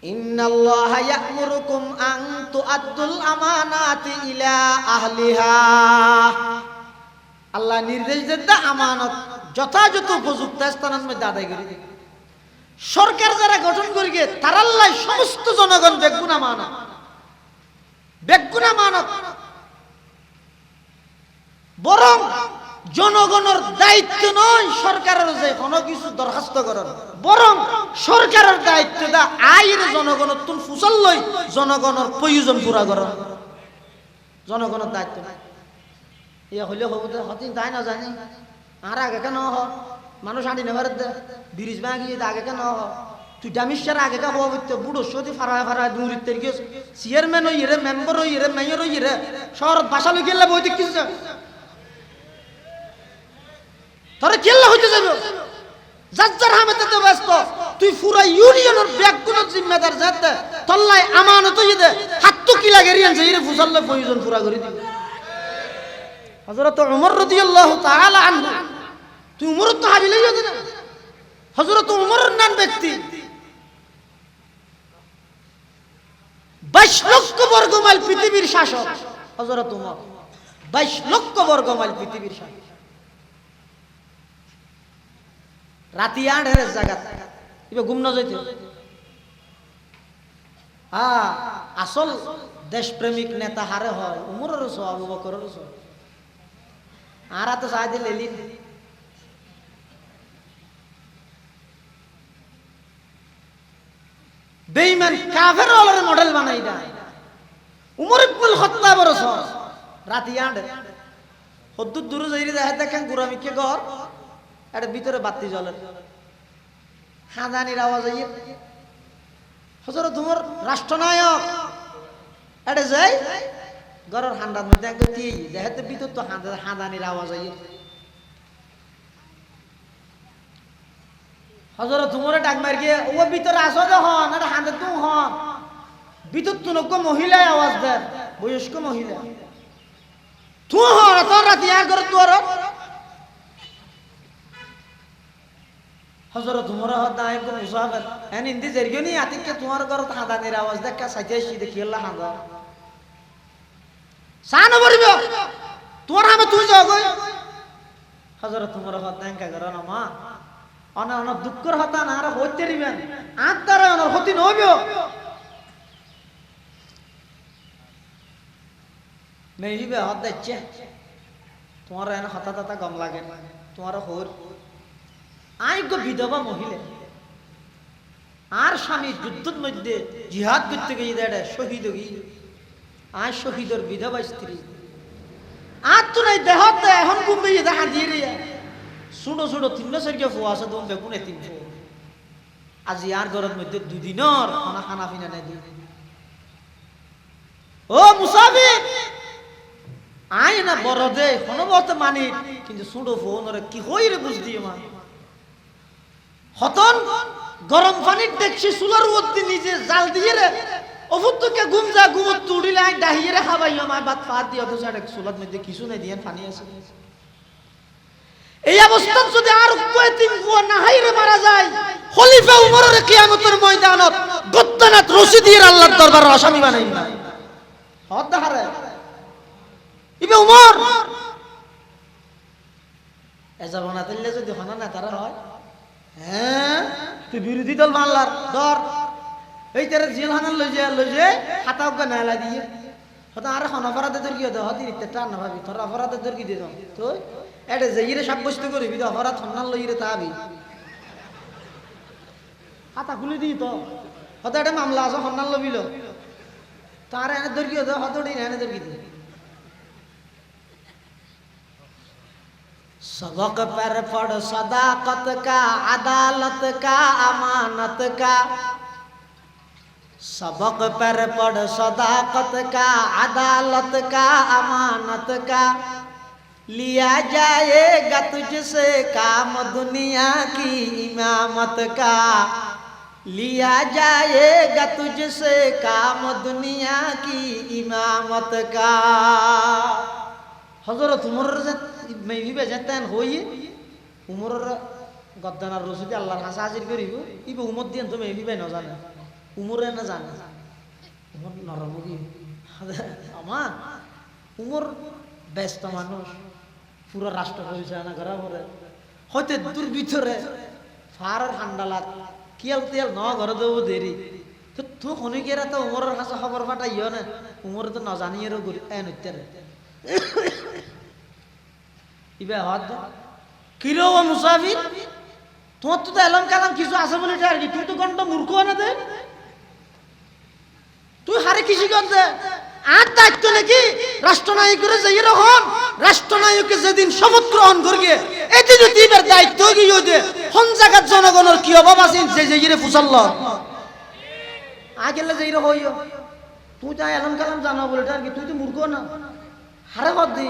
ইন্নাল্লাহা ইয়া'মুরুকুম আন তু'আদ্দুল আমানাতি ইলা আহলিহা আল্লাহ নির্দেশ দেন আমানত যথাযথ উপযুক্ত স্থানের মধ্যে আদায় করে দিবে। সরকার যারা গঠন করিবে তার আল্লাহ সমস্ত জনগণ বেগুনা মানত, বেগুনা মানত। বরং জনগণের দায়িত্ব নয় সরকারের যে কোনো কিছু দরখাস্ত করার, বরং সরকারের দায়িত্বটা আইন জনগণের তুন ফুসল লই জনগণের প্রয়োজন পুরা করা, জনগণের দায়িত্ব। ইয়া হইলে হবুতে হতিন তাই না জানি আর আগে কেন হ মানুষ আনি নেবার দে ব্রিজ ভাঙিয়ে আগে কেন হ তুই ডামিসার আগে কা হওয়া হইতে বুড়ো সদি ফারায় ফারায় দূরিতে গিয়ে চেয়ারম্যান হই রে, মেম্বার হই রে, মেয়র হই রে, শহর বাসা লই গেলে বইতে কিছু তোরা কেল্লা হইতে যাবে যার হামেতে তো ব্যস্ত। তুই পুরা ইউনিয়নের ব্যাগগুলোর জিম্মেদার যাতে তল্লাই আমানত হই দে হাত তো কি লাগে রিয়ান যাইরে ফুসাল্লে প্রয়োজন পুরা করে দিবি। হযরত ওমর রাদিয়াল্লাহু তাআলা আনহু, তুই ওমর তো হাবিলে যাবে না। হযরত ওমরের নাম ব্যক্তি 22 লক্ষ বর্গ মাইল পৃথিবীর শাসক। হযরত ওমর 22 লক্ষ বর্গ মাইল পৃথিবীর শাসক। রাতি 8 জায়গা ইবে ঘুম না যাইতে। আসল দেশপ্রেমিক নেতা হারে হয় উমরের সহ, আবু বকরের সহ। আর তো চাই দিল এলিন বেঈমান কাফের ওলার মডেল বানাই দেয়। উমর ইবনুল খাত্তাবের সহ রাতি 8 হদ্দুর দূরে যাইরে দেখেন গুরামিকে ঘর এটা ভিতরে বাতি জ্বলে, হাঁদানির আওয়াজ আইয়ে। হযরত ওমর রাষ্ট্রনায়ক এটা যাই ঘরের হান্ডার মধ্যে একদম কি দেখতে ভিতর তো হাঁদানির আওয়াজ আইয়ে। হযরত ওমরে ডাক মার গিয়ে ও ভিতরে আসো যখন এটা হাঁদে তো হন ভিতর তো নক মহিলায় আওয়াজ দেন, বয়স্ক মহিলা তু হন তোর রাতি আর ঘর তোর। হযরত ওমর দাই কো মুসাফির এন ইন্দি জেরগনি আতিকে তোমার ঘর হাঁদানির আওয়াজ দেখা সাইতেছি দেখি আল্লাহ হাঁদা সানো বরিব তোমার হামে তুই যাও কই। হযরত ওমর দাই কা ঘর না মা অনা অনা দুঃখর হতা না আর হইতে দিবেন আত দ্বারা অনার ক্ষতি নইব। মেহিবে হদ দেখছে তোমার এনে হতা ততা গম লাগে তোমার হোর আইগ বিধবা মহিলা আর স্বামী যুদ্ধের মধ্যে জিহাদ করতে গিয়ে দেয় শহীদ গিয়ে আর শহীদের বিধবা স্ত্রী আর তো নাই দেহ এখন কুম্বে দেখা দিয়ে রে ছোটো ছোটো 3-4 ফো আছে তুমি বেগুনে 3 ফো আজি আর ঘরের মধ্যে 2 দিনের খানা পিনা নাই দিন। ও মুসাফির আয় না বড় দে হনবত মানি কিন্তু ছোটো ফোন কি হই রে বুঝ দিয়ে মা হতন গরম পানির দেখছি চুলার মধ্যে নিজে জাল দিয়ে রে অভুতকে ঘুম যা ঘুমত তুড়িলে আই ডাহিয়ে রে খাবাই আমার বাত ফাত দিয়ে অথচ চুলার মধ্যে কিছু নাই দিয়ে পানি আছে। এই অবস্থা যদি আর কয় 3 ফুয়া না হাইরে মারা যায় খলিফা উমরের কিয়ামতের ময়দানত গদ্দানাত রশি দিয়ে আল্লাহর দরবারে আসামি বানাই না হদ হারে ইবে উমর এজা বানাতেলে যদি হনা না তারা হয় হ্যাঁ তুই বিরোধী দল মানলার ধর এই তারা জেলখানার লই যে হাতা উগা নালা দিয়ে হতা আর হন অপরাধে তোর কি হতো হতিরিতে টান না ভাবি তোর অপরাধে তোর কি দিত তো এটা যাইরে সাব্যস্ত করবি তো অপরাধ হন্নার লইরে তাবি হাতা খুলে দিই তো হতা এটা মামলা আছে হন্নার লবিল তার এনে তোর কি হতো হত এনে তোর কি দিত। सबक पर पढ़ सदाकत का अदालत का अमानत का, सबक पर पढ़ सदाकत का अदालत का अमानत का, लिया जाएगा तुझसे काम दुनिया की इमामत का, लिया जाएगा तुझसे काम दुनिया की इमामत का। हजरत उमर মেইবে যেতেন হই উমরের গদ্দানার রসিদে আল্লাহর কাছে হাজির করিব ইবে উমর দিন তো মেইবে না জানে উমরে না জানে উমর নরমুখী আমা উমর ব্যস্ত মানুষ পুরো রাষ্ট্র পরিচালনা করা পরে হয়তো দূর ভিতরে ফারার হান্ডালাত কিয়াল তিয়াল ন ঘরে দেবো দেরি তো তো খনিকেরা তো উমরের হাসা খবর ফাটাইও না উমরে তো নজানিয়েরও করি নৃত্যের ইবা হাত কিরো ও মুসাফির তোমার তো এলাম কালাম কিছু আছে বলে আর কি তুই তো গন্ড মূর্খ না দে তুই হারে কৃষি করতে আর দায়িত্ব নাকি রাষ্ট্রনায়কের যে এরকম রাষ্ট্রনায়কে যেদিন শপথ গ্রহণ করবে এদিন দিবার দায়িত্ব গিয়ে দে কোন জায়গার জনগণের কি অভাব আছে যে যে ফুসাল্ল আগেলে যে হইও তুই যা এলাম কালাম জানা বলে আর কি তুই তো মূর্খ না হারে বাদ দি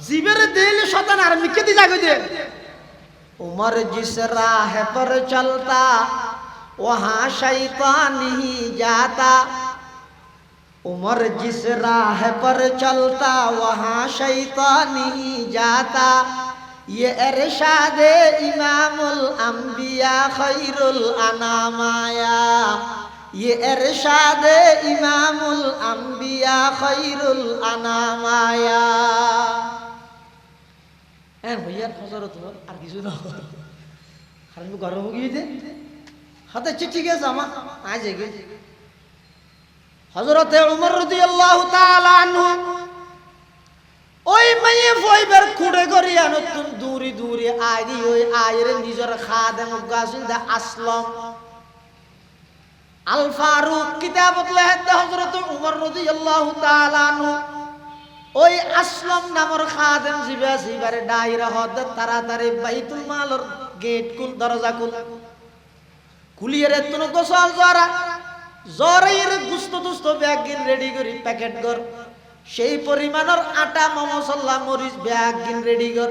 জীবের দিলে শতান আর মিকে দি জাগে দে उमर जिस राह पर चलता वहाँ शैतान ही जाता उमर जिस राह पर चलता वहाँ शैतान ही जाता ये इरशाद इमामुल अंबिया खैरुल अनामाया ये इरशाद इमामुल अंबिया खैरुल अनामाया भैया हजरत আর কিছু না কারণ গরম গিয়ে দে হাতে চিঠি গেছে আমার আজ গে হযরত ওমর রাদিয়াল্লাহু তাআলা আনহু ওই মাইয়ে ফইবার খুঁড়ে করিয়া নতুন দূরি দূরি আইরি ওই আয়ের নিজের খাদেম গাছিন্দা আসলাম আল ফারুক কিতাবত লেখে হযরত ওমর রাদিয়াল্লাহু তাআলা আনহু ওই আসলাম নামর খাদেম জিবারে ডাইরা হদ তাড়াতাড়ি বাইতুল মালর গেট কুল দরজা কুল কুলিয়ে রে তুন গোসল জরাইর গুস্ত দুস্ত ব্যাগ গিন রেডি করি প্যাকেট কর সেই পরিমাণের আটা মমসল্লা মরিচ ব্যাগ গিন রেডি কর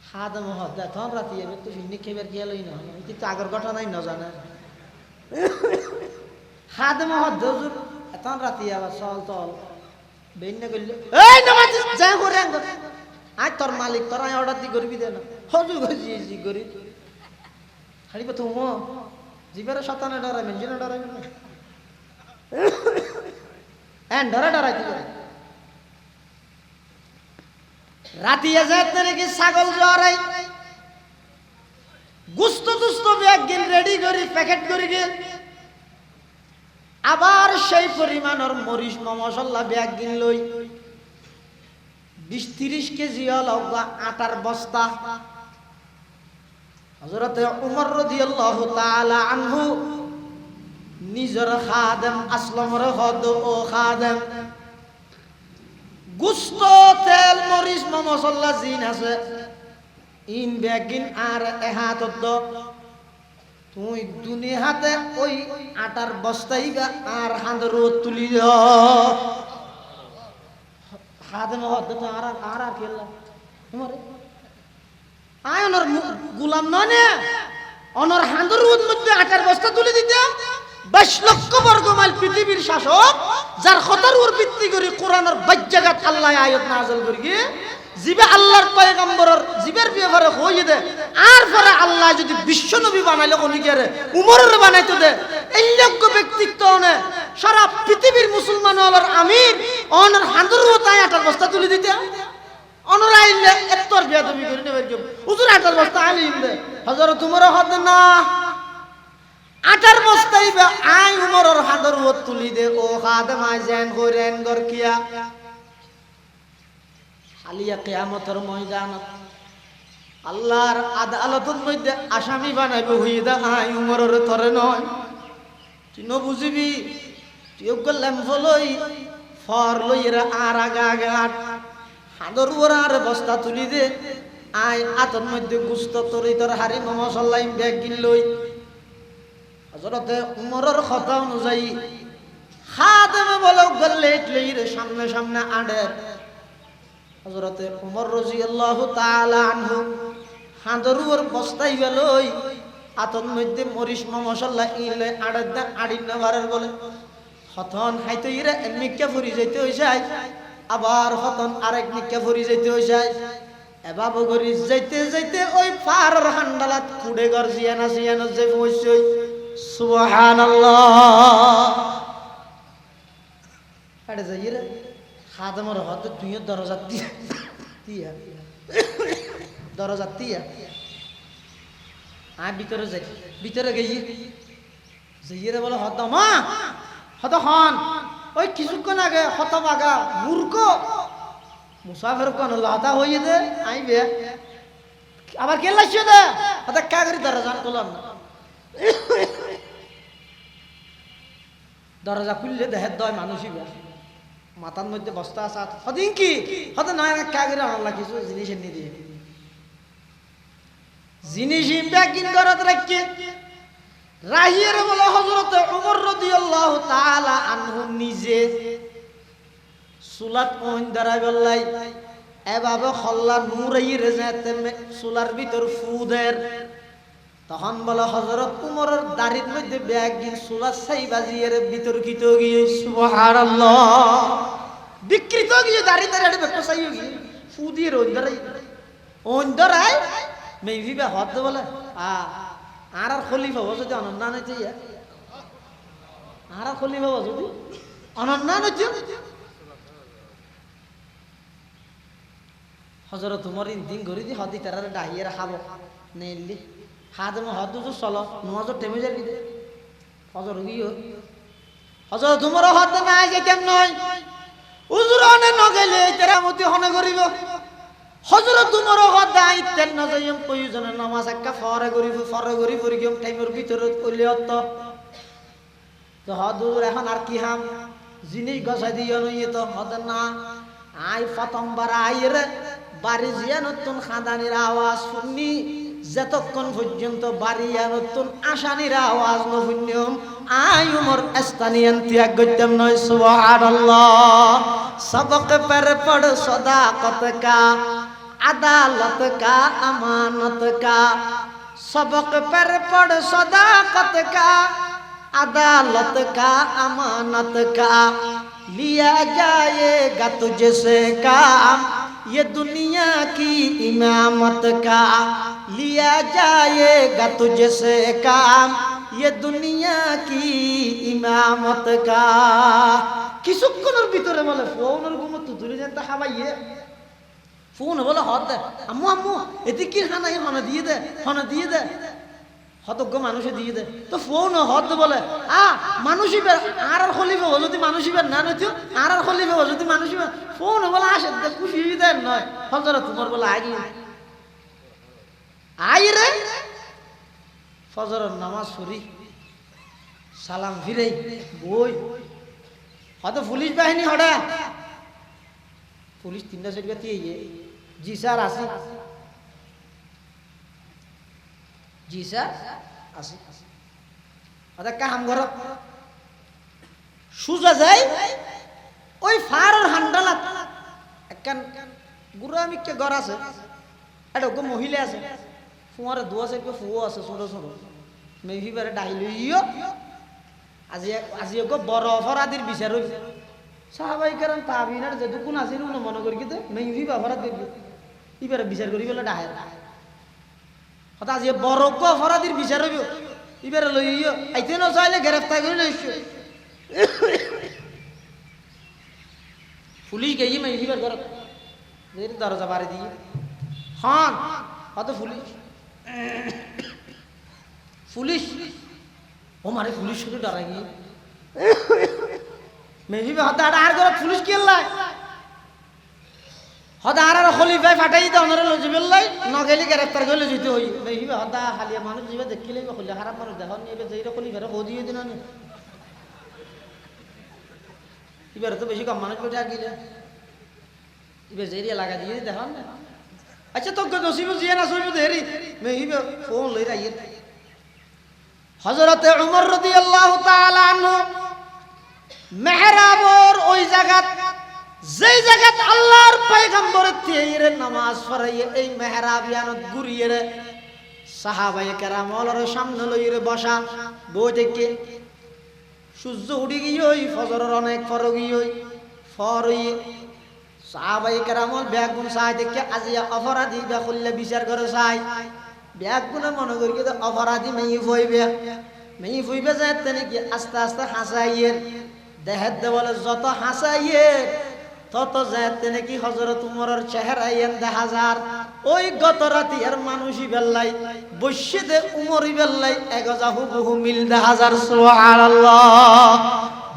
খাদেম হদ তখন রাতি এবে তো ভিন্নি খেবার গেলই না কিন্তু আগের ঘটনাই না জানে খাদেম হদ হুজুর তখন রাতি আবার চল বেন্না কইলে এই নামাজ যা করে আঙ্গ আজ তোর মালিক তোর আই অর্ডার দি করবি দে না হজু গজি করি খালি তো মো জিবারে শতানে ডরাইবেন জিনা ডরাইবেন না এন ডরাই দিবে রাতি যায় তরে কি ছাগল জরাই গুস্ত দুস্ত ব্যাগ গিন রেডি করি প্যাকেট করি গেল আবার সেই পরিমাণের মরিচ মশলা ব্যাগ কিন লই 20-30 কেজি লগা আটার বস্তা হযরত ওমর রাদিয়াল্লাহু তাআলা আনহু নিজের খাদেম আসলামর হদ ও খাদেম গুস্ত তেল মরিচ মশলা জিন আছে ইন ব্যাগ কিন আর এহাতত তুই দুনিয়াতে ওই আটার বস্তাই আর হাঁদের তুলি খাদেম হদ আর আর কেলা তোমারে আয় অনর গোলাম ননে অনর হাঁদের মধ্যে আটার বস্তা তুলে দিতে 22 লক্ষ বর্গ মাইল পৃথিবীর শাসক যার কথার উপর ভিত্তি করে কোরআনের বাজ্জাগাত আল্লাহ আয়াত নাযিল করি জিবে আল্লাহর পয়গম্বরের জিবের ব্যাপারে হইয়ে দে আর পরে আল্লাহ যদি বিশ্ব নবী বানাইলো কোনিকেরে উমরের বানাইতো দে এই যোগ্য ব্যক্তিত্ব নে সারা পৃথিবীর মুসলমান হলার আমির অনর হাঁদুরও তাই আটার বস্তা তুলে দিতে অনর আইলে এত্তর বেয়াদবি করে নেবে কেউ হুজুর আটার বস্তা আইলিম দে হযরত উমর হদ না আটার বস্তাই বা আই উমরের হাঁদুরও তুলি দে ও খাদেম আইজেন কইরেন গর কিয়া আলিয়া কিয়ামতের ময়দানত আল্লাহর আদালতের মধ্যে আসামি বানাইবে হইদা আই উমরের তরে নয় তুই ন বুঝিবি তুই গল্লাম ফলই ফর লইরা আর আগা আট হাদর ওর বস্তা তুলি দে আই আতর মধ্যে গুস্ত তরি তোর হারি মশলাই ব্যাগ কিন লই হযরতে উমরের কথা অনুযায়ী খাদেমে বলে গল্লেট লইরে সামনে সামনে আড়ে হযরতে ওমর রাদিয়াল্লাহু তাআলা আনহু হাঁদরুর বস্তাই বেলই আতন মধ্যে মরিচ মশলা ইলে আড়দা আড়িনা বারের বলে হতন হাইতে ইরে মিক্কা ফুরি যাইতে হইছে আবার হতন আরেক মিক্কা ফুরি যাইতে হইছে এবাবো গরি যাইতে যাইতে ওই পারের হান্ডালাত কুড়ে গর জিয়ানা জিয়ানা যে হইছে সুবহানাল্লাহ আরে যাইরে খাদেমর হতে তুই দরজা দিয়া দরজা দিয়া আর ভিতরে যাই ভিতরে গেই যাইয়ে বলে হত মা হত হন ওই কিছুক্ষণ আগে হত বাগা মূর্খ মুসাফের কোন লতা হইয়ে দে আইবে আবার কে লাগছে দে হত কা করি দরজা খুললাম না দরজা খুললে দেহের দয় মানুষই মাথার মধ্যে বস্তা আছে হদিন কি হতে নয় কা করে আল্লাহ কিছু জিনিস এনে দিয়ে জিনিস ব্যাগিন করতে রাখছে রাহিয়ের বলে হযরত ওমর রাদিয়াল্লাহু তাআলা আনহু নিজে সুলাত ওন দাঁড়াই বললাই এভাবে খল্লা নূরাই রেজাতে সুলার ভিতর ফুদের তখন বলে হযরত ওমরের দাড়ির মধ্যে ব্যাগিন সুলাত সাই বাজিয়ের ভিতর কিত গিয়ে সুবহানাল্লাহ বিকৃত গিয়ে দাড়ি দাড়ি বেকসাই গিয়ে ফুদিয়ে ওন দাঁড়াই মেবি বা হদ বলে আর খলিফা হবো যদি অনন্যা নইতে আর খলিফা হবো যদি অনন্যা নইতে হযরত উমর দিন ঘুরি দি হদি তারার ডাহিয়ে খাবো নেইলি হাদম হদ তো চলো নমাজর টেমে যাবি দে হযর গিয়ে হযরত উমর হদ না যে কেন নয় উজুরনে নগেলে তেরামতি হনে করিব হযরত উমর হদ আইতেন না যাইম প্রয়োজনে নামাজ একটা ফরে করি গিয়ে টাইমের ভিতরে কইলে অত তো হদুর এখন আর কি হাম জিনিস গছাই দিয়ে নই তো হদ না আই প্রথমবার আইরে বাড়ি জিয়া নতুন খাদানির আওয়াজ শুনি যতক্ষণ পর্যন্ত বাড়িয়া নতুন আসানির আওয়াজ ন শুনিম আই উমর স্থানীয় ত্যাগ করতাম নয় সুবহানাল্লাহ সবক पर पढ़ सदाकत का अदालत का अमानत का सबक पर पढ़ सदाकत का अदालत का अमानत का लिया जाएगा तुझसे काम ये दुनिया की इमामत का लिया जाएगा तुझसे काम ये दुनिया की इमामत का কিছুক্ষণের ভিতরে বলে ফোনের ঘুমত তুলে দেন তা খাবাইয়ে ফোন বলে হদ দে আম্মু আম্মু এতে কি খানাই হনা দিয়ে দে হতজ্ঞ মানুষে দিয়ে দে তো ফোন হদ বলে মানুষই আর খলিফা যদি মানুষই না নইতো আর খলিফা যদি মানুষই ফোন বলে আসে খুশি দেন নয় হযরত তোমার বলে আই রে ফজরের নামাজ পড়ি সালাম ফিরাই বই হয়তো পুলিশ বাহিনী হড়া পুলিশ 3টা 4টা দিয়ে জি স্যার আসি জি স্যার আসি আদা কাম করো সুজা যায় ওই ফারর হান্ডালাত একখান গুরামিকে ঘর আছে এটা গো মহিলা আছে ফুয়ারে দোয়া আছে ফুয়ো আছে ছোট ছোট মেভি বারে ডাইলিও আজি গো বড় অপরাধীর বিচার হইছে সাহাবাই কারণ তাবিনার যে কোন আছে না মনে করি কিন্তু মেভি অপরাধ করবে ইবারে বিচার করি বলে ডাহে হঠাৎ আজি বড় অপরাধীর বিচার হইব ইবারে লইও আইতে না চাইলে গ্রেফতার করে লইছো পুলিশ গিয়ে মেভিবার ঘর দরজা বাড়ি দিয়ে হন হয়তো পুলিশ ও মারে পুলিশ শুধু ডরাই গিয়ে মেভিবে হতে আর ঘর পুলিশ কেল্লাই হতে আর খলিফাই ফাটাই দে অনরে লজিবেল লাই নগেলি গ্রেফতার করে লজিতে হই মেভিবে হতা হালিয়া মানুষ জিবে দেখিলে খলিয়া খারাপ মানুষ দেখন নিবে যেইরা খলিফারে হদিয়ে দিন না এবার তো বেশি কম মানুষ বেটা গিলে এবার যেরিয়া লাগা দিয়ে দেখুন না আচ্ছা তো নসিব জিয়া না সইব দেরি মেহিবে ফোন লই রাইয়ে হযরত ওমর রাদিয়াল্লাহু তাআলা আনহু মেহরাবর ওই জায়গা যেই জায়গা আল্লাহর পয়গম্বরের তেরে নামাজ পড়াইয়ে এই মেহরাব ইয়ানত ঘুরিয়ে রে সাহাবায়ে কেরাম ওলর সামনে লইরে বসা বই থেকে সূর্য উঠে গিয়ে ওই ফজরের অনেক ফর গিয়ে ফর হইয়ে সাহাবায়ে কেরাম ব্যাগুন চাই দেখে আজিয়া অপরাধী বা খুললে বিচার করে চাই ব্যাগুনে মনে করি তো অপরাধী মেয়ে ফুইবে যায় তেনে কি আস্তে আস্তে হাসাইয়ের দেহের দে বলে যত হাসাইয়ের তত যাতে নাকি হযরত উমরের চেহারা ইয়ান দেখা যার ওই গত রাতি আর মানুষই বেল্লাই বৈশ্যদে উমরই বেল্লাই এগজাহু বহু মিল দেখা যার সুবহানাল্লাহ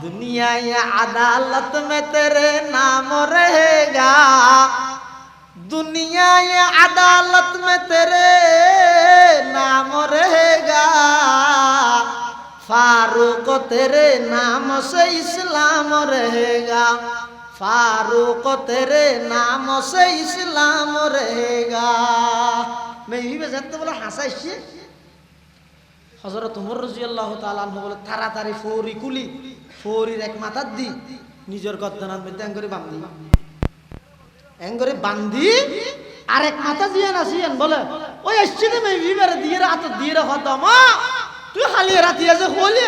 दुनिया ये अदालत में तेरे नाम रहेगा दुनिया ये अदालत में तेरे नाम रहेगा फारूक तेरे नाम से इस्लाम रहेगा फारूक तेरे नाम से इस्लाम रहेगा मैं यही बजाते बोला हंसा इससे हजरत उमर রাদিয়াল্লাহু তাআলা আনহু বলে তাড়াতাড়ি ফৌরি কুলি ফৌরির এক মাথা দি নিজের গদ্দানার মধ্যে এঙ্গরে বান্ধি আর এক মাথা দিয়ে নাসিয়েন বলে ওই আসছে না মে বিবারে দিয়ে রাত দিয়ে রাখা দমা তুই খালি রাতি আছে হলে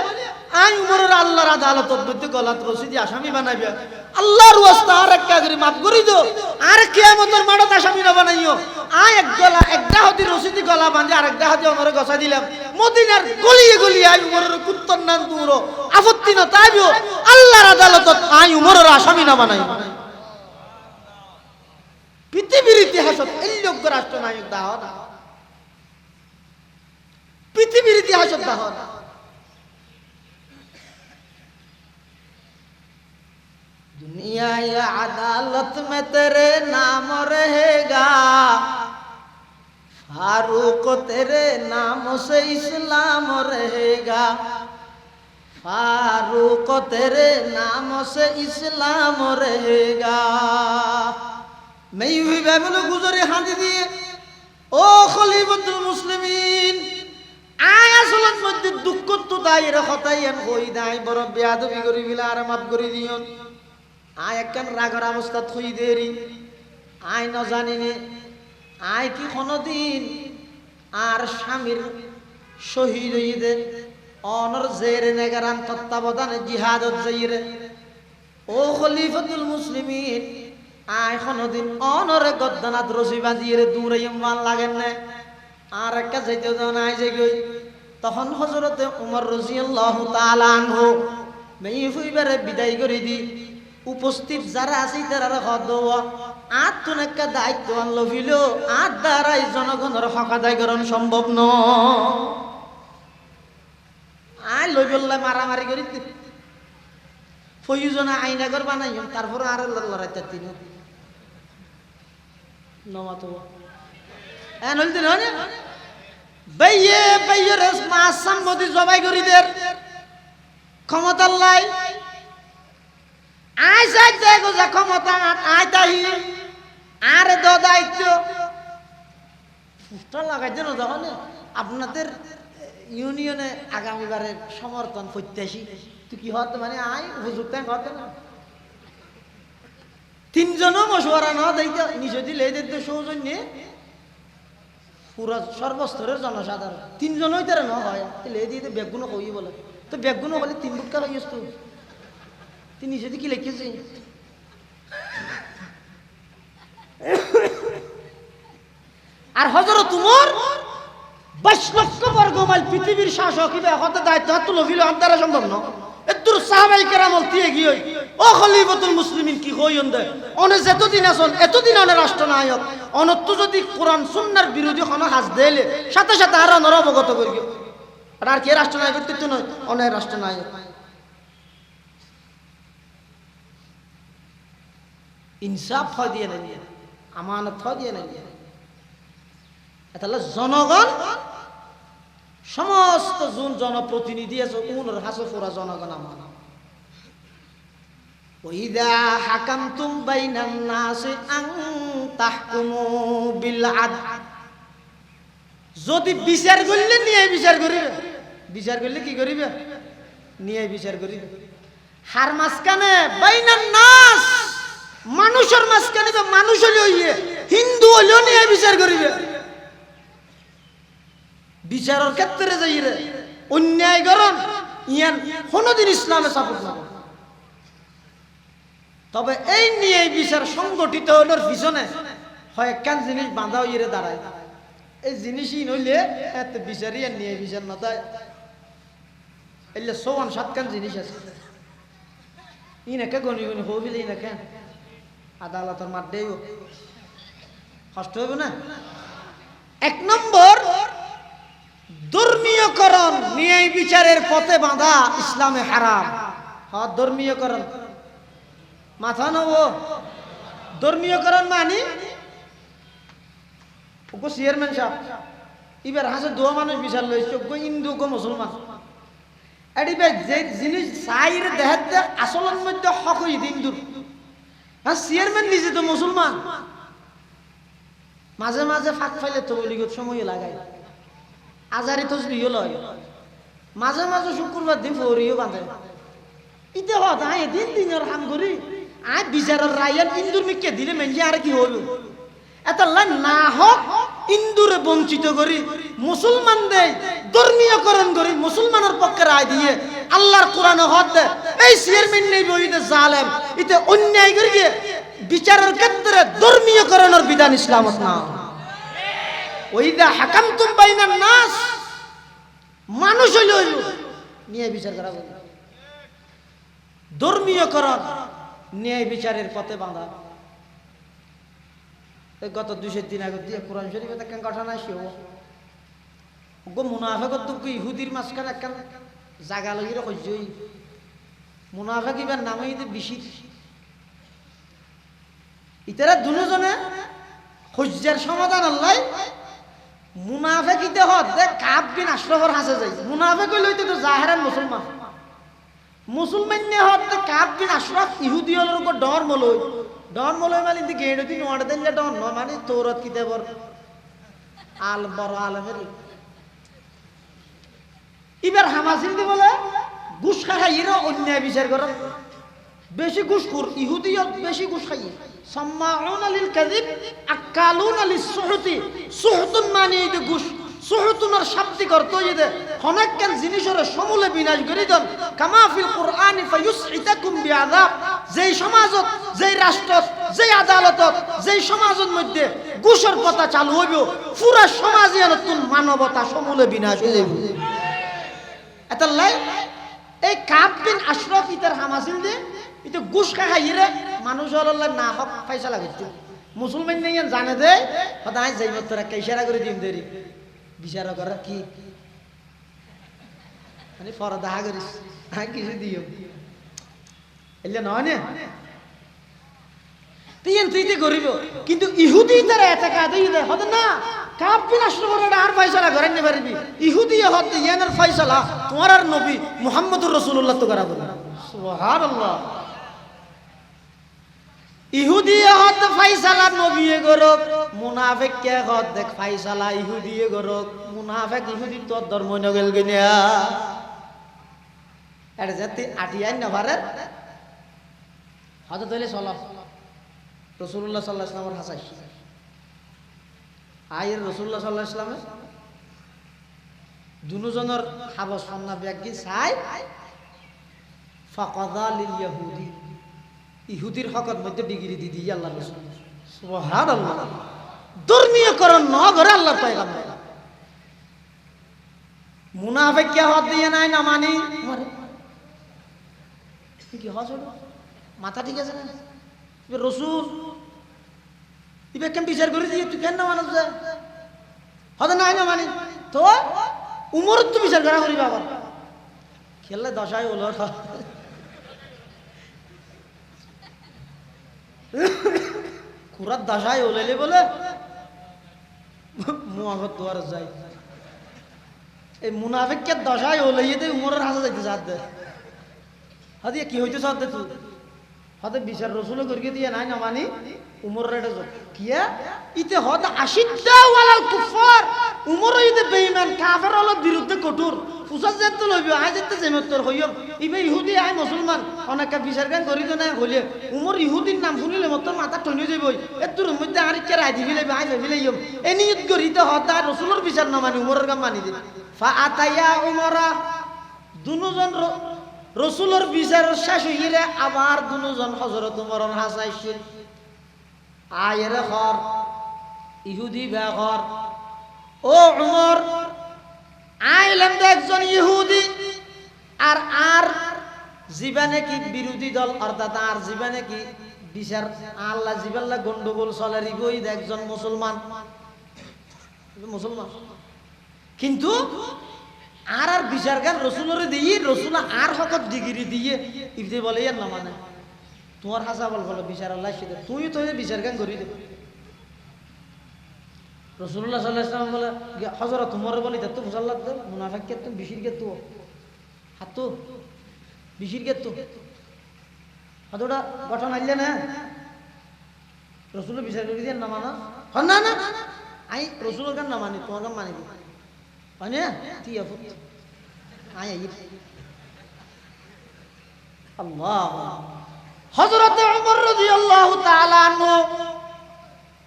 আই উমরের আল্লাহর আদালতত মধ্যে গলাত রশিদি আসামি বানাইবে আল্লাহর ওয়াস্তা আর এক কাগরি মাফ করি দো আর কিয়ামতের মাঠত আসামি না বানাইও আই এক গলা একটা হাতি রশিদি গলা বাঁধে আর একটা হাতি ওমরে গসা দিলাম মদিনার গলিয়ে গলিয়ে আই উমরের কুত্তর নাম তুমরো আপত্তি না তাইবো আল্লাহর আদালতত আই উমরের আসামি না বানাইব পৃথিবীর ইতিহাসত এই লোক রাষ্ট্রনায়ক দাহ না পৃথিবীর ইতিহাসত দাহ না दुनिया ये अदालत में तेरे नाम रहेगा फारूक तेरे नाम से इस्लाम रहेगा फारूक तेरे नाम से इस्लाम रहेगा मैं यूं बैबल गुजरे हाथ दिए ओ खलीफतुल मुस्लिमीन आया सुलत मध्य दुख तो दायरे खतायन होई दाई बड़ बेयादबी करी बिला আর মাফ করে দিও আয় একখান রাগর অবস্থা থই দেরি আয় ন জানিনি আয় কি কোনদিন আর স্বামীর শহীদ হইদে অনর জেরে নেগারান তত্ত্বাবধানে জিহাদত যাইরে ও খলিফাতুল মুসলিমিন আয় কোনদিন অনরে গদ্দানাত রশি বাঁধিয়ে দূরে ইমান লাগেন না আর একটা যাইতে দেন আয় যে গই তখন হযরতে উমর রাদিয়াল্লাহু তাআলা আনহু মেইফুইবারে বিদায় করে দি উপস্থিত যারা আছে তারা হদওয়া আত্মন একটা দায়িত্ব আনলো ফিল আর দ্বারাই জনগণের হক আদায় করা সম্ভব নয় আই লই বললে মারামারি করি ফয়ুজনা আইনাগর বানাইম তারপর আর লড়াইতে তিন নমাতো এন হইতে না বাইয়ে বাইয়ে রস মাসাম মদি জবাই করি দের ক্ষমতা লাই আই সাই দেখো যা ক্ষমতা আই তাই আরে দ দায়িত্ব ফুটা লাগাইতে না যখন আপনাদের ইউনিয়নে আগামীবারে সমর্থন প্রত্যাশী তুই কি হতে মানে আই হুজুর তাই হতে না তিনজনও মশওয়ারা না দিতে নিজে দিলে দিতে সৌজন্য পুরা সর্বস্তরের জনসাধারণ তিনজনই তারা না হয় লে দিয়ে বেগুনো কই বলে তো বেগুনো বলে তিন বুটকা লাগিস তো তিনি যদি কি লিখেছে আর হযরত উমর 22 লক্ষ বর্গ মাইল পৃথিবীর শাসক হিসেবে হতে দায়িত্ব হাত লভিল আন্দারা সম্ভব না এদুর সাহাবায়ে কেরাম দিয়ে গিয়ে ও খলিফাতুল মুসলিমিন কি কইন দে অনে যতদিন আছেন এতদিন অনে রাষ্ট্রনায়ক অনত্য যদি কোরআন সুন্নাহর বিরোধী কোনো কাজ দেলে সাথে সাথে আর অবগত করিও আর কি রাষ্ট্রনায়ক তো নয় অনে রাষ্ট্রনায়ক ইনসাফ হয় দিয়ে না আমানত হয় দিয়ে না তাহলে জনগণ সমস্ত জনপ্রতিনিধি আছে উনার হাসে পুরা জনগণ আমার ওইদা হাকামতুম বাইনান নাসি আন তাহকুমু বিল আদল যদি বিচার করলে নিয়ে বিচার করিবে বিচার করলে কি করিবে নিয়ে বিচার করিবে হার মাসকানে বাইনান নাস মানুষের মাঝখানে তো মানুষ হইলে হিন্দু হইলেও নিয়ে বিচার করিবে বিচারের ক্ষেত্রে যাই রে অন্যায় করন ইয়ান কোনদিন ইসলামে সাপোর্ট না তবে এই নিয়ে বিচার সংগঠিত হওয়ার পিছনে হয় একখান জিনিস বাঁধা হইরে দাঁড়ায় এই জিনিসই নইলে এত বিচারই আর নিয়ে বিচার না তাই এলে 6-7খান জিনিস আছে ইনাকে গনি গনি হবিলে ইনাকে আদালতের মাঠেই কষ্ট হইব না। 1 নম্বর, ধর্মীয়করণ, ন্যায় বিচারের পথে বাঁধা ইসলামে হারাম। হ্যাঁ, ধর্মীয়করণ মাথা নব। ধর্মীয়করণ মানে চেয়ারম্যান সাহেব এবার হাসে দোয়া মানুষ বিচার লইছে হিন্দু গো মুসলমান এবার যে জিনিস চাইরে দেখাতে আসলের মধ্যে হক হই হিন্দুর, হ্যাঁ চেয়ারম্যান নিজে তো মুসলমান। মাঝে মাঝে ফাঁক ফাইলে তো বলিগত সময় লাগায়, আজারি তসবিহ লয়, মাঝে মাঝে শুক্রবার দিন ফরিও বাঁধে। ইতে হত আয় দিন দিনের কাম করি আয় বিচারের রায়ান ইন্দুর মিকে দিলে মেনজি আর কি হইল। এত না হোক ইন্দুরে বঞ্চিত করি মুসলমান দেয় ধর্মীয়করণ করি মুসলমানের পক্ষে রায় দিয়ে আল্লাহর কোরআন হদ এই চেয়ারম্যান নেই বইতে জালেম ইতে অন্যায় করি বিচারের ক্ষেত্রে ধর্মীয়করণের বিধান ইসলামত না। ওইদা হাকামতুম বাইনান নাস, মানুষ হইল হইল নিয়ে বিচার করা বলে। ধর্মীয়করণ ন্যায় বিচারের পথে বাঁধা। গত 200 দিন আগে দিয়ে কোরআন শরীফে একটা ঘটনা আসিও গো মুনাফিকত তো ইহুদির মাঝখানে একটা জায়গা লাগিয়ে কইছই মুনাফিক ইবার নামে ইতে বেশি ইতারা দুজনে হজ্জার সমাধান আল্লাহ মুনাফিক ইতে হদ দে কাব বিন আশরাফের হাসে যাই। মুনাফিক হইল ইতে তো জাহেরান মুসলমান, মুসলমান নে হদ দে কাব বিন আশরাফ ইহুদিয়র উপর ডর মলই ডন মলই মানে ইতে গেড়ে দিন ওয়াড় দেন ডন মানে তৌরাত কিতাবর আল বড় আলমের ইবার হামাসিন দি বলে ঘুষ খাইরা অন্যায় বিচার করে বেশি ঘুষখোর ইহুদিয়ত বেশি ঘুষ খাইয়ে সাম্মাউনা লিল কাযিব আকালুনা লিস সুহতি। সুহতুন মানে এই ঘুষ, সুহতুনের শাব্দিক অর্থ ইদে অনেকখান জিনিসের সমূলে বিনাশ করে দেন। কামা ফিল কুরআনি ফায়ুসইতাকুম বিআযাব। যেই সমাজত যেই রাষ্ট্রত যেই আদালতত যেই সমাজের মধ্যে ঘুষের কথা চালু হইব পুরা সমাজে নতুন মানবতা সমূলে বিনাশ হয়ে যাবে। এতাল্লাই এই কাব বিন আশরাফ ইতার হামাসিল দে ইতে ঘুষ খাইরে মানুষ আল্লাহ না হক ফয়সালা করতে মুসলমান নেই জানে দে সদাই যাইব তোরা ইশারা করে দিন দেরি বিচার করা কি মানে ফরদা করিস হ্যাঁ কিছু দিও এলে নয় না তুই গরিব কিন্তু ইহুদি তারা এত কাঁদে হতে না কাব বিন আশরাফের আর ফয়সালা করেন না পারবি ইহুদি হতে ইয়ানের ফয়সালা তোমার আর নবী মুহাম্মদুর রাসূলুল্লাহ তো করা বলে সুবহানাল্লাহ। ইহুদি হত ফয়সালা নবী গরক মুনাফিক কে হত দেখ ফয়সালা ইহুদি গরক মুনাফিক ইহুদি তো ধর্ম নগেল গনিয়া এর জাতি আটিয়াই না পারে হত তলে চল রাসূলুল্লাহ সাল্লাল্লাহু আলাইহি ওয়াসাল্লামের হাসাই আয়ের রাসূলুল্লাহ সাল্লাল্লাহু আলাইহি ওয়াসাল্লামে দুজনের হাবস সন্না ব্যাগি চাই ফাকাদা লিল ইহুদি ইহুদির হকত মধ্যে ডিগ্রি দি দিয়ে আল্লাহ রাসূল সুবহানাল্লাহ। ধর্মীয়করণ ন করে আল্লাহর পয়গম্বর মুনাফিক কে হদ দিয়ে নাই না মানি মরে কি হজ হলো মাথা ঠিক আছে না রাসূল ইবে কেন বিচার করে দিয়ে তুই কেন না মানুষ হদ নাই না মানি তো উমর তো বিচার করা করি বাবা খেললে দশায় হলো কুরাত দশায় ওলাইলে বলে মুআফত তোয়ার যাই এই মুনাফিককে দশায় ওলাইয়ে দে উমরের হাসা যাইতে সাথ দে হাদি কি হইতে সাথ দে তুই হতে বিচার রাসূল করিয়ে দিয়ে নাই না মানি উমর রেডে যো কিয়া ইতে হদ আশিদ্দা ওয়ালাল কুফার উমর ইতে বেঈমান কাফের হল বিরুদ্ধে কঠোর ফুসাজ যেত লইব আই যেতে জেমতর হইম ইবে ইহুদি আই মুসলমান অনেকটা বিচার গান করি তো না হইলে উমর ইহুদির নাম শুনিলে মত মাথা টনি যাইবই এতুর মধ্যে আর কে রাই দিবি লইব আই ভাবি লইম এ নিয়ত করি তো হদ আর রাসূলের বিচার না মানি উমরের কাম মানি দে ফা আতায়া উমরা দুজন রাসূলের বিচার শেষ হইলে আবার দুজন হযরত উমরের হাসাইছিল আয়ের ঘর ইহুদি বেঘর ও উমর আইলাম তো একজন ইহুদি আর জীবনে কি বিরোধী দল অর্থাৎ আর জীবনে কি বিচার আল্লাহ জিবাল্লা গন্ডগোল চলে রিবই একজন মুসলমান কিন্তু আর আর বিচার গান রসুলরে দিয়ে রসুল আর হকত ডিগ্রি দিয়ে ইফতে বলে আর না মানে তোমার হাসা বল বলো বিচার আল্লাহ সেটা তুই তো বিচার গান করি দে রসুল্লাহ সাল্লাল্লাহু আলাইহি ওয়াসাল্লাম বলে হযরত তোমার বলি তো মুসাল্লাত দে মুনাফিক কে তুমি বিশির কে তো হাত বিশির কে তো হাতটা গঠন আইলে না রসুল বিচার করে দিয়ে না মানা না না আই রসুল গান না মানি তোমার গান মানি মানে তুই আফত আই আই আল্লাহ হযরত ওমর রাদিয়াল্লাহু তাআলা আনহু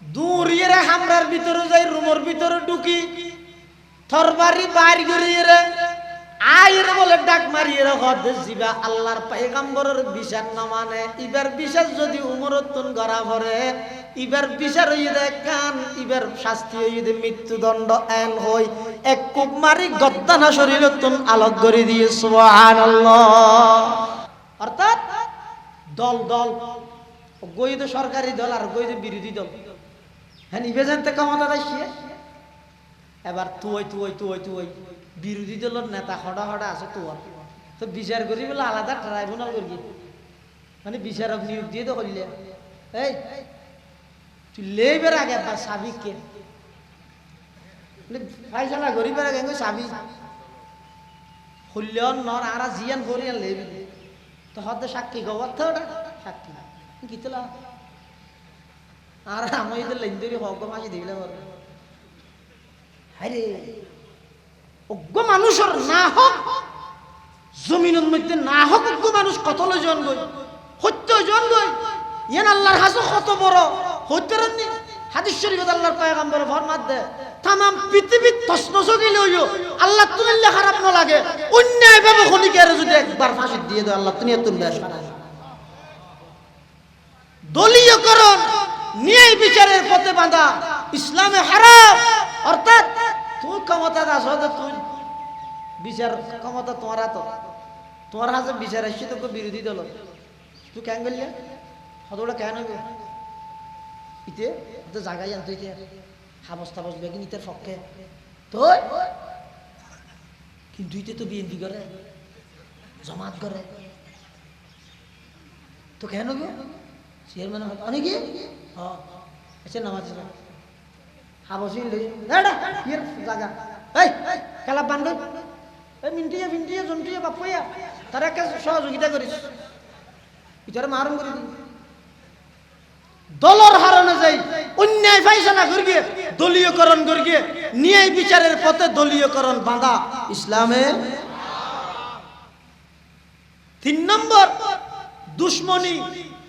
দূরিয়ে হামরার ভিতরে যাই রুমের ভিতরে ঢুকি তরবারি বাইর করিয়ে আয়ের বলে ডাক মারিয়ে হদ জিবা আল্লাহর পয়গম্বরের বিচার না মানে ইবার বিচার যদি উমরতুন গড়া ভরে ইবার বিচার হইয়ে দেয় কান ইবার শাস্তি হইয়ে দে মৃত্যুদণ্ড এন হই এক কুপ মারি গদ্দানা শরীরতুন আলোক করে দিয়ে সুবহানাল্লাহ অর্থাৎ দল দল গইদ সরকারি দল আর গইদ বিরোধী দল হ্যাঁ নিবেদনতে ক্ষমতা দেয় এবার তুই বিরোধী দলের নেতা হডা হডা আছে তো বিচার করি বলে আলাদা ট্রাইব্যুনাল করি মানে বিচারক নিয়োগ দিয়ে তো করলে এই তুই লেবের আগে একবার সাবিককে ফাইসলা করিবার আগে সাবি হইলেও নর আর জিয়ান করি আর লেবি তো হতে সাক্ষী গবার তো ওটা সাক্ষী কি তোলা আর আমি এদের লাইন ধরে হক মাসি দিলে আরে অজ্ঞ মানুষের না হোক জমিনের মধ্যে না হোক অজ্ঞ মানুষ কত জন গই সত্য জন গই ইয়ান আল্লাহর হাসো কত বড় হইতেন নি হাদিস শরীফে আল্লাহর পয়গম্বর ফরমাত দে তাম পৃথিবী তসনস গেলে হইও আল্লাহ তুমিলে খারাপ না লাগে অন্যায় ভাবে খনিকের যদি একবার ফাঁসি দিয়ে দাও আল্লাহ তুমি এত বেশ দলীয়করণ ন্যায় বিচারের পথে বাঁধা ইসলামে হারাম অর্থাৎ তুই ক্ষমতা দাস তুই বিচার ক্ষমতা তোমার হাত তোমার হাতে বিচার আসছে তোকে বিরোধী দল তুই কেন গেলি হতটা কেন ইতে তো জায়গায় আনতো ইতে হাবস তাবস বেগিন ইতের পক্ষে তো কিন্তু ইতে তো বিএনপি করে জমাত করে তো কেন গো চেয়ারম্যান অনেক হ্যাঁ আচ্ছা নামাজ হাবসি জায়গা এই খেলা বান্ধব এই মিন্টিয়া জন্টিয়া বাপুয়া তারা একটা সহযোগিতা করিস ভিতরে মারণ করে দিন দলর হারানো যাই অন্যায় ফাইসানা করিয়ে দলীয়করণ করিয়ে ন্যায় বিচারের পথে দলীয়করণ বাঁধা ইসলামে 3 নম্বর দুশ্মনী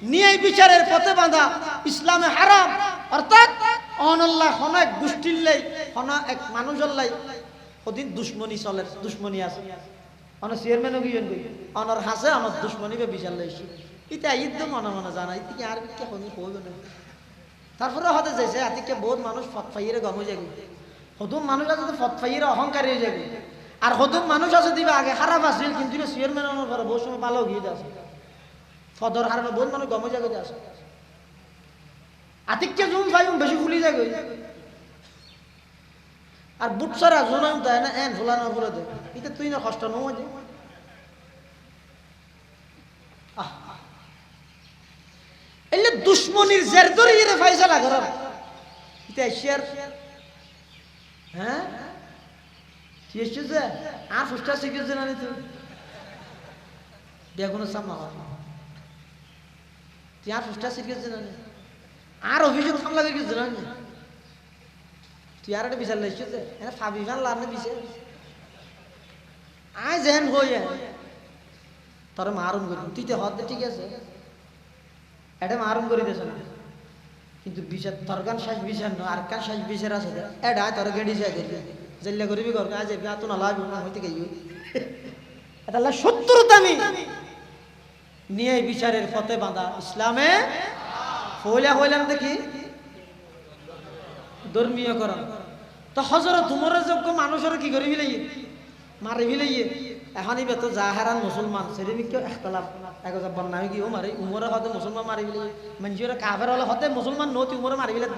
ন্যায় বিচারের পথে বাঁধা ইসলামে হারাম অর্থাৎ অনল্লাহ হন এক গোষ্ঠীর লাই হন এক মানুষের লাই ওদিন দুশ্মনী চলে দুশ্মনী আছে অন চেয়ারম্যানও গিয়ে অনর হাসে আমার দুশ্মনী বা বিচার লাইছি এটা ঈদ মনে মনে জানা ইতি আর কে হনি হইবে না তারপরে হতে যাইছে আতিকে বহুত মানুষ ফতফাইরে গম হয়ে যাবে হতুম মানুষ আছে তো ফতফাইরে অহংকারী হয়ে যাবে আর হতুম মানুষ আছে দিবা আগে খারাপ আছিল কিন্তু চেয়ারম্যান অনর পরে বহুত সময় ভালো গিয়ে আছে ফদর হারানো বহুত মানুষ গম হয়ে যাবে আছে আতিককে জুম ফাইম বেশি ফুলি যাবে আর বুটসারা জোনাম দেয় না এন ঝোলানো করে দেয় এটা তুই না কষ্ট নয় যে এলে দুশ্মনির জের ধরে এর ফাইসালা করার এটা এশিয়ার হ্যাঁ তুই এসছিস যে আর ফুসটা শিখেছে না তুই বেগুন সামা তুই আর ফুসটা শিখেছে না আর অভিযোগ সামলা গেছে না তুই আর একটা বিচার লাইছিস যে হ্যাঁ ফাবিভান লাভ না বিচার আয় যেন হই তোর মারুম করি তুই তো হদ ঠিক আছে এটা মারুম করে দিয়েছে না কিন্তু বিচার তোর গান শেষ বিচার না আর কান শেষ বিচার আছে এটা তোর গেড়ি যায় দেখি জেল্লা করবি ঘর আজ তো না লাগবে না হইতে গেই এটা শত্রুতামি নিয়ে বিচারের পথে বাঁধা ইসলামে হইলাম দেখি ধর্মীয়করণ তো হযরত উমরের যোগ্য মানুষের কি করে ফেলাইয়ে মারে ফেলাইয়ে এখনই বেতো জাহারান মুসলমান সেদিনকে একতলাপ এগো যাব না কি ও মারি উমরে হতে মুসলমান মারি বিলি মঞ্জুরে কাফের হলে হতে মুসলমান নতি উমরে মারি বিলে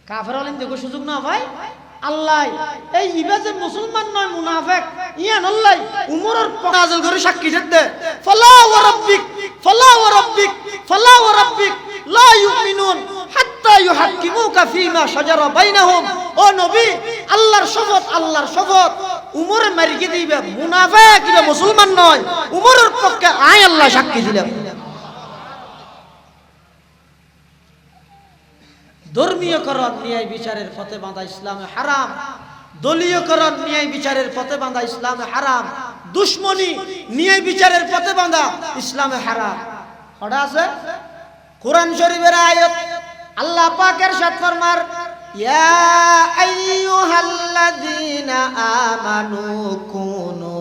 কাফের হলেন দেখো সুযোগ না ভাই আল্লাহ এই ইবা যে মুসলমান নয় মুনাফিক ইয়ান আল্লাহ উমরের নাযিল করে সাক্ষী দিতে ফালা ওয়া রাব্বিক ফালা ওয়া রাব্বিক ফালা ওয়া রাব্বিক লা ইউমিনুন হাত্তা ইউহাক্কিমুকা ফীমা শাজারা বাইনাহুম ও নবী আল্লাহর শপথ উমরে মারিকে দিবে মুনাফিক কিবা মুসলমান নয় উমরের পক্ষে আয় আল্লাহ সাক্ষী দিলেন ধর্মীয়করণ ন্যায় বিচারের পথে বাঁধা ইসলামে হারাম দলীয়করণ ন্যায় বিচারের পথে বাঁধা ইসলামে হারাম দুশমনী ন্যায় বিচারের পথে বাঁধা ইসলামে হারাম ওটা আছে কোরআন শরীফের আয়াত আল্লাহ পাক ইরশাদ ফরমার ইয়া আইয়ুহাল্লাযীনা আমানু কুনু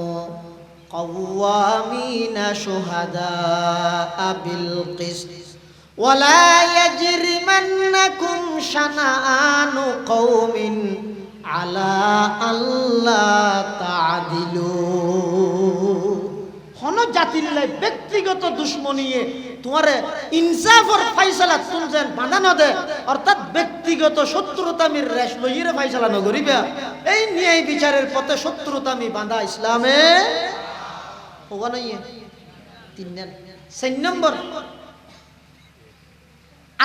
কাওয়ামিনা শুহাদা বিল কিসত ولا يجرمنكم شنآن قوم على ألا تعدلوا হন জাতির লাই ব্যক্তিগত দুশমনিয়ে তোমারে ইনসাফর ফয়সালা তুলছেন বাঁধানো দে অর্থাৎ ব্যক্তিগত শত্রুতামির রেশ লইরে ফয়সালা নগরিবা এই ন্যায় বিচারের পথে শত্রুতামি বাঁধা ইসলামে ওখানে 3 নম্বর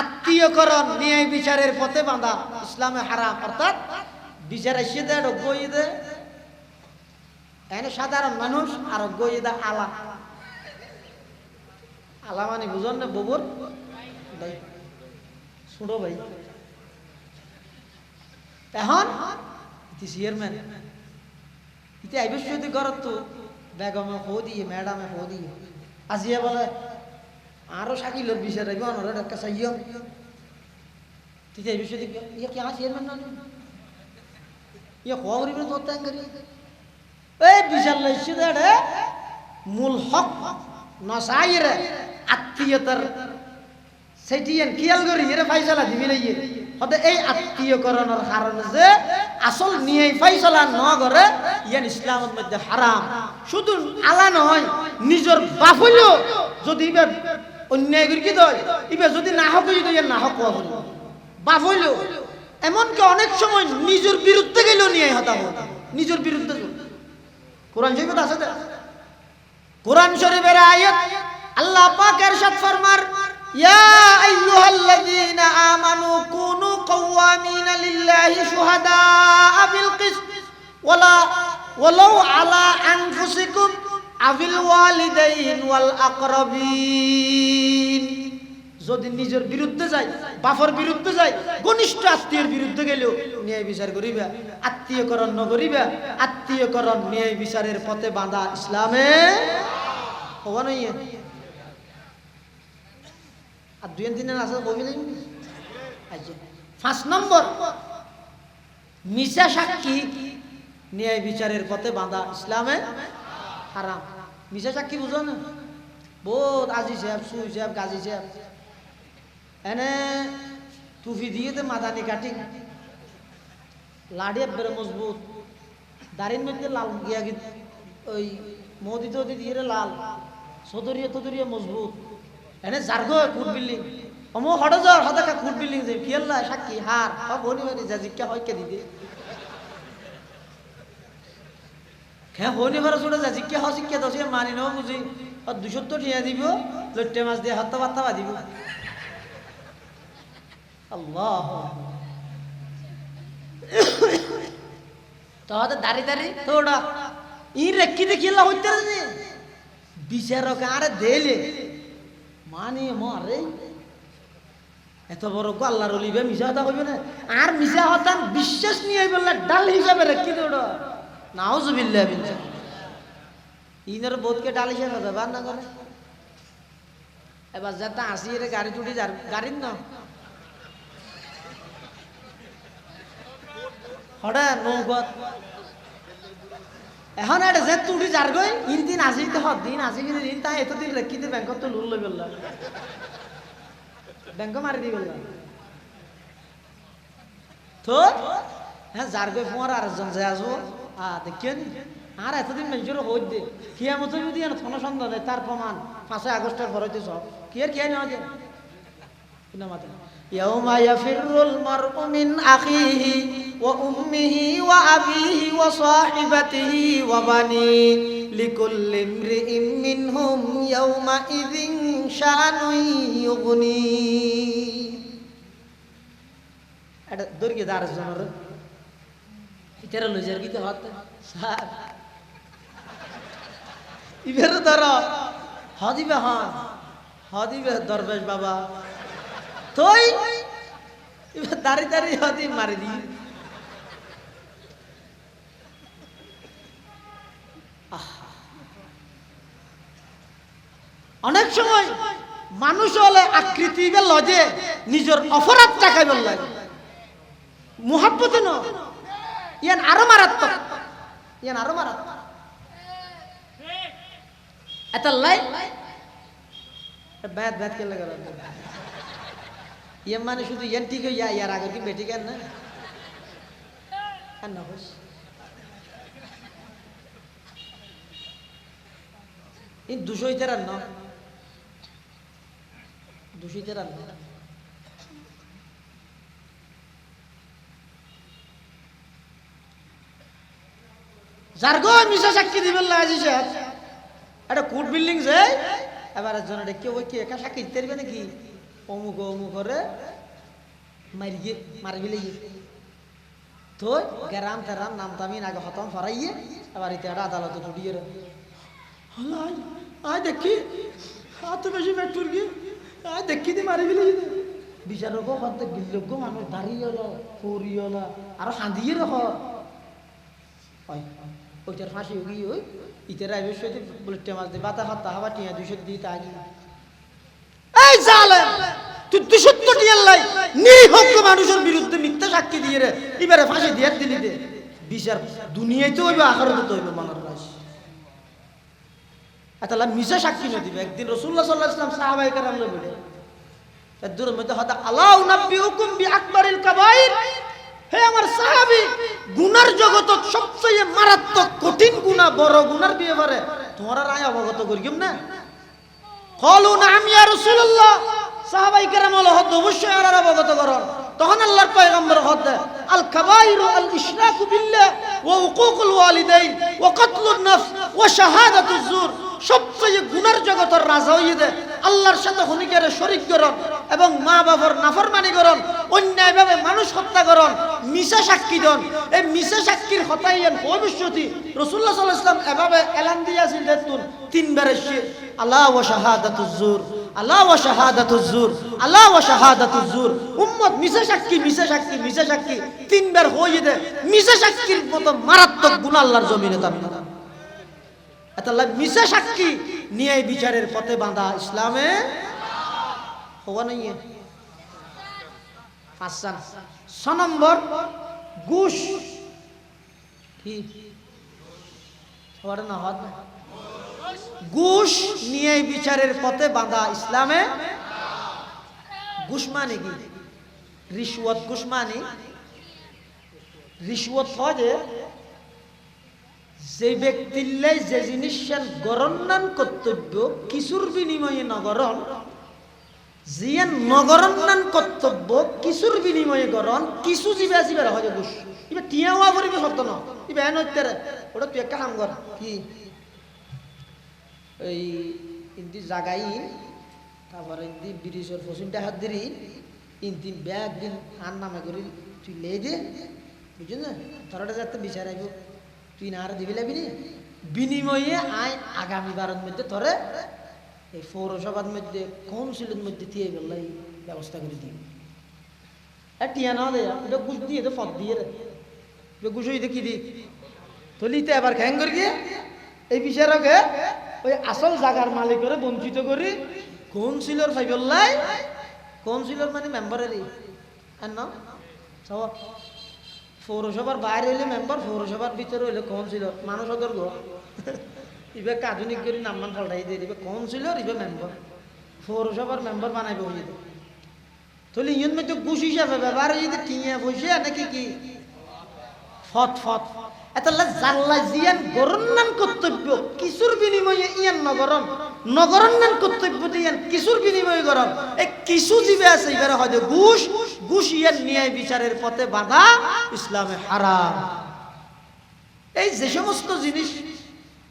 আত্মীয়করণ ন্যায় বিচারের পথে বাঁধা ইসলামে হারাম অর্থাৎ বিচার এসে দেয় রোগ্য দে এনে সাধারণ মানুষ আর রোগ্য আলা আলা মানে বুঝন না ববুর ভাই শুনো ভাই এখন ইতি চেয়ারম্যান ইতি আইবশ্যতি করত তো বেগমে হো দিয়ে ম্যাডামে হো দিয়ে আজিয়া বলে আরো শাকিলের বিচার আইব অনরা একটা চাইও তিতে এই বিষয় দেখি ইয়া কি চেয়ারম্যান না ইয়া কোয়া করিবে তো তাই করি এই বিচার লাইছে দে মূল হক নসাইরে আত্মীয়তার সেটিয়েন কিয়াল করি এর ফয়সালা দিবি লইয়ে হতে এই আত্মীয়করণের কারণে যে আসল নিয়ে ফয়সালা ন করে ইয়ান ইসলামের মধ্যে হারাম শুধু আলা নয় নিজের বাপ হইলো যদি ইবে অন্যায় করি কি দয় ইবে যদি না হক যদি ইয়ান না হক কোয়া বলি বাপ হইলো এমনকি অনেক সময় নিজের বিরুদ্ধে গেলেও নিয়ে হতা হয় নিজের বিরুদ্ধে কোরআন শরীফে আছে কোরআন শরীফের আয়াত আল্লাহ পাক ইরশাদ ফরমার ইয়া আইয়ুহাল্লাযীনা আমানু কুনু কাওয়ামিনা লিল্লাহি শুহাদা বিল কিসত ওয়ালাউ আলা আনফুসিকুম আবিল ওয়ালিদাইন ওয়াল আকরাবিন যদি নিজের বিরুদ্ধে যায় বাপর বিরুদ্ধে যায় ঘনিষ্ঠ আত্মীয়ের বিরুদ্ধে গেলেও ন্যায় বিচার করিবা আত্মীয়করণ ন করিবা আত্মীয়করণ ন্যায় বিচারের পথে বাঁধা ইসলামে হওয়া নয় আর 2-3 দিন আছে কবি নাই আচ্ছা 5 নম্বর মিশা সাক্ষী ন্যায় বিচারের পথে বাঁধা ইসলামে হারাম মিশা সাক্ষী বুঝো না বহুত আজি সাহেব সুই সাহেব গাজী সাহেব এনে টুপি দিয়ে তো মাদানি কাটি লাড়ি বেড়ে মজবুত দাড়ির মধ্যে লাল গিয়া ওই মোদি তো দিয়ে লাল সদরিয়া মজবুত এনে জার্গো কুট বিল্ডিং অমো হড়জর হদাকা কুট বিল্ডিং যে ফিয়াল্লা সাক্ষী হার সব হনি হনি যা জিজ্ঞা হয় কে দিতে হ্যাঁ হনি ভরা ছোট যা জিজ্ঞা হয় শিক্ষা দশে মানি নেওয়া বুঝি 200 ঠিয়া দিব লট্টে মাছ দিয়ে হত্যা বার্তা বাঁধিব আল্লাহ তোদের দাঁড়ি তোরা ই রেখি দেখিলা হইতে বিচারক আরে দেলে মানে মরে এত বড় আল্লাহর অলিবে মিশা হতা কইবে না আর মিশা হতান বিশ্বাস নিয়ে বললে ডাল হিসাবে রেখি তোরা নাউজুবিল্লাহ বিল্লাহ ইনের বোধকে ডাল হিসাবে ব্যবহার না করে এবার যাতে আসি রে গাড়ি টুটি গাড়ির না হঠাৎ নৌকত এখন এটা যে তুড়ি যার গই দিন আসিতে দিন আসি কিনে দিন তাই এতদিন রেখিতে ব্যাংকত তো লুল লই বললাম ব্যাংক মারি দি বললাম তো হ্যাঁ যার গই ফোয়ার আরেকজন যে আসবো দেখিও নি আর এতদিন মেজর হই দে কিয়ামত যদি আর থন সন্দেহ নেই তার প্রমাণ 5 আগস্টের পর হইতে সব কি আর কিয়া নেওয়া যায় কিনা মাথা ইয়াউমা ইয়াফিরুল মারউ মিন আখিহি ওয়া উম্মিহি ওয়া আবিহি ওয়া সাহিবাতিহি ওয়া বানি লিকুল্লি ইমরিইম মিনহুম ইয়াউমা ইযিন শানুন ইউগনি এটা দর্গে দারস জনর ইতারা লজার গিতে হত স্যার ইবের ধরো হদিবে হন হদিবে দরবেশ বাবা তোই এবার দাঁড়িয়ে দাঁড়িয়ে হদি মারি দি অনেক সময় মানুষ হলে আকৃতি লজে নিজের অপরাধ টাকাই বল লাগে মুহাব্বতে ন ইয়ান আরো মারাত্মক এত লাই ব্যাদ ব্যাদ কে লাগা ইয়ে মানে শুধু ইয়ান ঠিক হইয়া ইয়ার আগে কি বেটি কেন না না হোস ইন 200 ইতার না 200 ইতার না জারগো মিশা সাক্ষী দিবেন লাগি সাহেব এটা কোর্ট বিল্ডিং যে এবার একজন কেউ কি একা সাক্ষী দিতে পারবে নাকি অমুক করে মারি গেলে তো গ্রাম তেরাম নাম তামিন আগে খতম ফরাইয়ে আবার এটা আদালতে ছুটিয়ে আয় দেখি এত বেশি মেট্রুর গিয়ে আয় দেখি দি মারি গেলে বিচারক হতে বিল্লজ্ঞ মানুষ দাঁড়িয়ে হলো ফরি হলো আরো হাঁদিয়ে রাখ ওইটার ফাঁসি গিয়ে ওই ইতার আইবে বলে টেমাস দিয়ে বাতা হাত তাহাবা টিয়া 200 দিয়ে তাই এই জালেম তুই 200 টিয়ার লাই নিহত মানুষের বিরুদ্ধে মিথ্যা সাক্ষী দিয়ে রে এবারে ফাঁসি দিয়ে দিলি দে বিচার দুনিয়াতে হইবে আখিরাতে হইবে মানার রাজ আতালা মিছা সাক্ষী না দিবে একদিন রাসূলুল্লাহ সাল্লাল্লাহু আলাইহি ওয়াসাল্লাম সাহাবায়ে কেরাম লে বলে এদুর মধ্যে হদা আলা উনাব্বিউকুম বিআকবারিল কাবাইর হে আমার সাহাবী গুনার জগতত সবচেয়ে মারাত্মক কঠিন গুনাহ বড় গুনার ব্যাপারে তোমরা রায় অবগত করিম না ক্বালু নাম ইয়া রাসূলুল্লাহ সাহাবায়ে কেরাম হদ অবশ্যই আর অবগত করন তখন আল্লাহর পয়গম্বর হদ আল কাবাইরু আল ইশরাকু বিল্লাহ ওয়া হুকুকুল ওয়ালিদাইন ওয়া কতলুন নফস ওয়া শাহাদাতুজ জুর সবচেয়ে গুনার জগতের রাজা হইয়ে দে আল্লাহর সাথে খনিকের শরীক করন এবং মা বাবার নাফরমানি করন অন্যায়ভাবে মানুষ হত্যা করন মিছা সাক্ষী দেন এই মিছা সাক্ষীর হতাইয়েন ভবিষ্যতি রাসূলুল্লাহ সাল্লাল্লাহু আলাইহি ওয়াসাল্লাম এভাবে এলান দিয়েছেন দেখুন তিনবার এসে আলা ওয়া শাহাদাতুজ জুর আলা ওয়া শাহাদাতুজ জুর আলা ওয়া শাহাদাতুজ জুর উম্মত মিছা সাক্ষী তিনবার হইয়ে দে মিছা সাক্ষীর মতো মারাত্মক গুনাহ আল্লাহর জমিনে তার না আল্লাহ মিছা সাক্ষী নিয়ে বিচারের পথে বাঁধা ইসলামে হওয়া নাই 5 নম্বর ঘুষ কি না হদ ঘুষ নিয়ে বিচারের পথে বাঁধা ইসলামে ঘুষ মানে কি রিশওয়াত ঘুষ মানে রিশওয়াত হয় যে ব্যক্তির যে জিনিসের গরন্নান কর্তব্য কিছুর বিনিময়ে নগরণ জিয়ান নগরন্নান কর্তব্য কিছুর বিনিময়ে গরণ কিছু জিবা জিবার হয় ঘুষ ইবা টিয়াওয়া করিবে শব্দ ন ইবা এন হইতেরে ওটা তুই একটা কাম কর কি এই ইন্দি জাগাই তারপরে ইন্দি ব্রিজের ফসিনটা হাত দিরি ইন্দি ব্যাগ দিন আর নামে করি তুই লে দে বুঝছেন না তোরটা যাতে বিচার আইব তুই না আর দিবি লাগবি বিনিময়ে আয় আগামী বারের মধ্যে তোরে এই পৌরসভার মধ্যে কাউন্সিলের মধ্যে দিয়ে গেল এই ব্যবস্থা করে দিই টিয়া না দেয় এটা ঘুষ দিয়ে তো ফদ দিয়ে রে ঘুষ হইতে কি দি তলিতে আবার খ্যাং করে গিয়ে এই বিচারকে ওই আসল জাগার মালিকের বঞ্চিত করি কাউন্সিলর ফাইবল্লাই কাউন্সিলর মানে মেম্বারেরই আর না সব পৌরসভার বাইরে হইলে মেম্বার পৌরসভার ভিতরে হইলে কাউন্সিলর মানুষ ওদের গো ইবে আধুনিক করে নামমান পাল্টাই দিয়ে দিবে কাউন্সিলর ইবে মেম্বার পৌরসভার মেম্বার বানাইবে হয়ে যাবে তাহলে ইয়ন মধ্যে ঘুষ হিসাবে ব্যবহার যদি কিনে বসে নাকি কি ফত এতাল্লা জাল্লা জিয়ান গরন্নান কর্তব্য কিছুর বিনিময়ে ইয়ান নগরন নগরন্নান কর্তব্য দিয়ান কিছুর বিনিময়ে গরম এই কিছু জিবে আছে এবারে হয়তো ঘুষ ঘুষ ইয়ান ন্যায় বিচারের পথে বাধা ইসলামে হারাম। এই যে সমস্ত জিনিস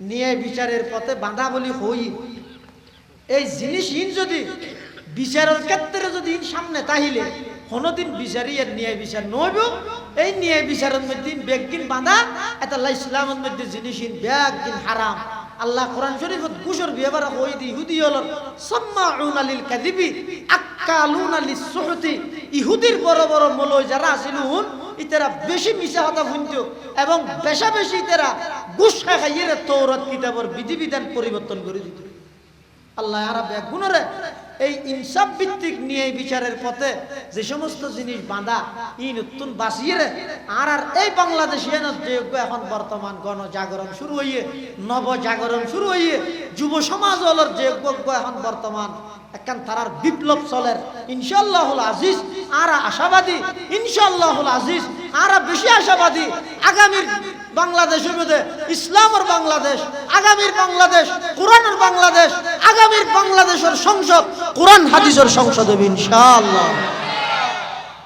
ন্যায় বিচারের পথে বাধা বলি হই এই জিনিস ইন যদি বিচারের ক্ষেত্রে যদি ইন সামনে তাহিলে কোনদিন বিচারি এর ন্যায় বিচার নইব। এই ন্যায় বিচারের মধ্যে বেগিন বাঁধা এতাল্লাহ ইসলামের মধ্যে জিনিস বেগিন হারাম। আল্লাহ কোরআন শরীফত ঘুষের ব্যবহার হই দি ইহুদি হল সাম্মাউনা লিল কাযিবি আকালুনা লিসসুহতি। ইহুদির বড় বড় মৌলবি যারা আছিলুন ইতারা বেশি মিছা কথা শুনতো এবং বেশা বেশি ইতারা ঘুষ খাইয়ে তৌরাত কিতাবের বিধিবিধান পরিবর্তন করে দিত। আল্লাহ আর বেগুনরে এই ইনসাফ ভিত্তিক নিয়ে বিচারের পথে যে সমস্ত জিনিস বাঁধা ই নতুন বাঁচিয়ে আর এই বাংলাদেশিয়ান এখন বর্তমান গণজাগরণ শুরু হইয়ে নবজাগরণ শুরু হইয়ে যুব সমাজ হলর যে এখন বর্তমান একখান তারার বিপ্লব চলের ইনশাআল্লাহুল আজিজ আর আশাবাদী ইনশাআল্লাহুল আজিজ আর বেশি আশাবাদী আগামীর বাংলাদেশের মধ্যে ইসলামের বাংলাদেশ আগামীর বাংলাদেশ কোরআনের বাংলাদেশ আগামীর বাংলাদেশের সংসদ কোরআন হাদিসের সংসদ হবে ইনশাআল্লাহ।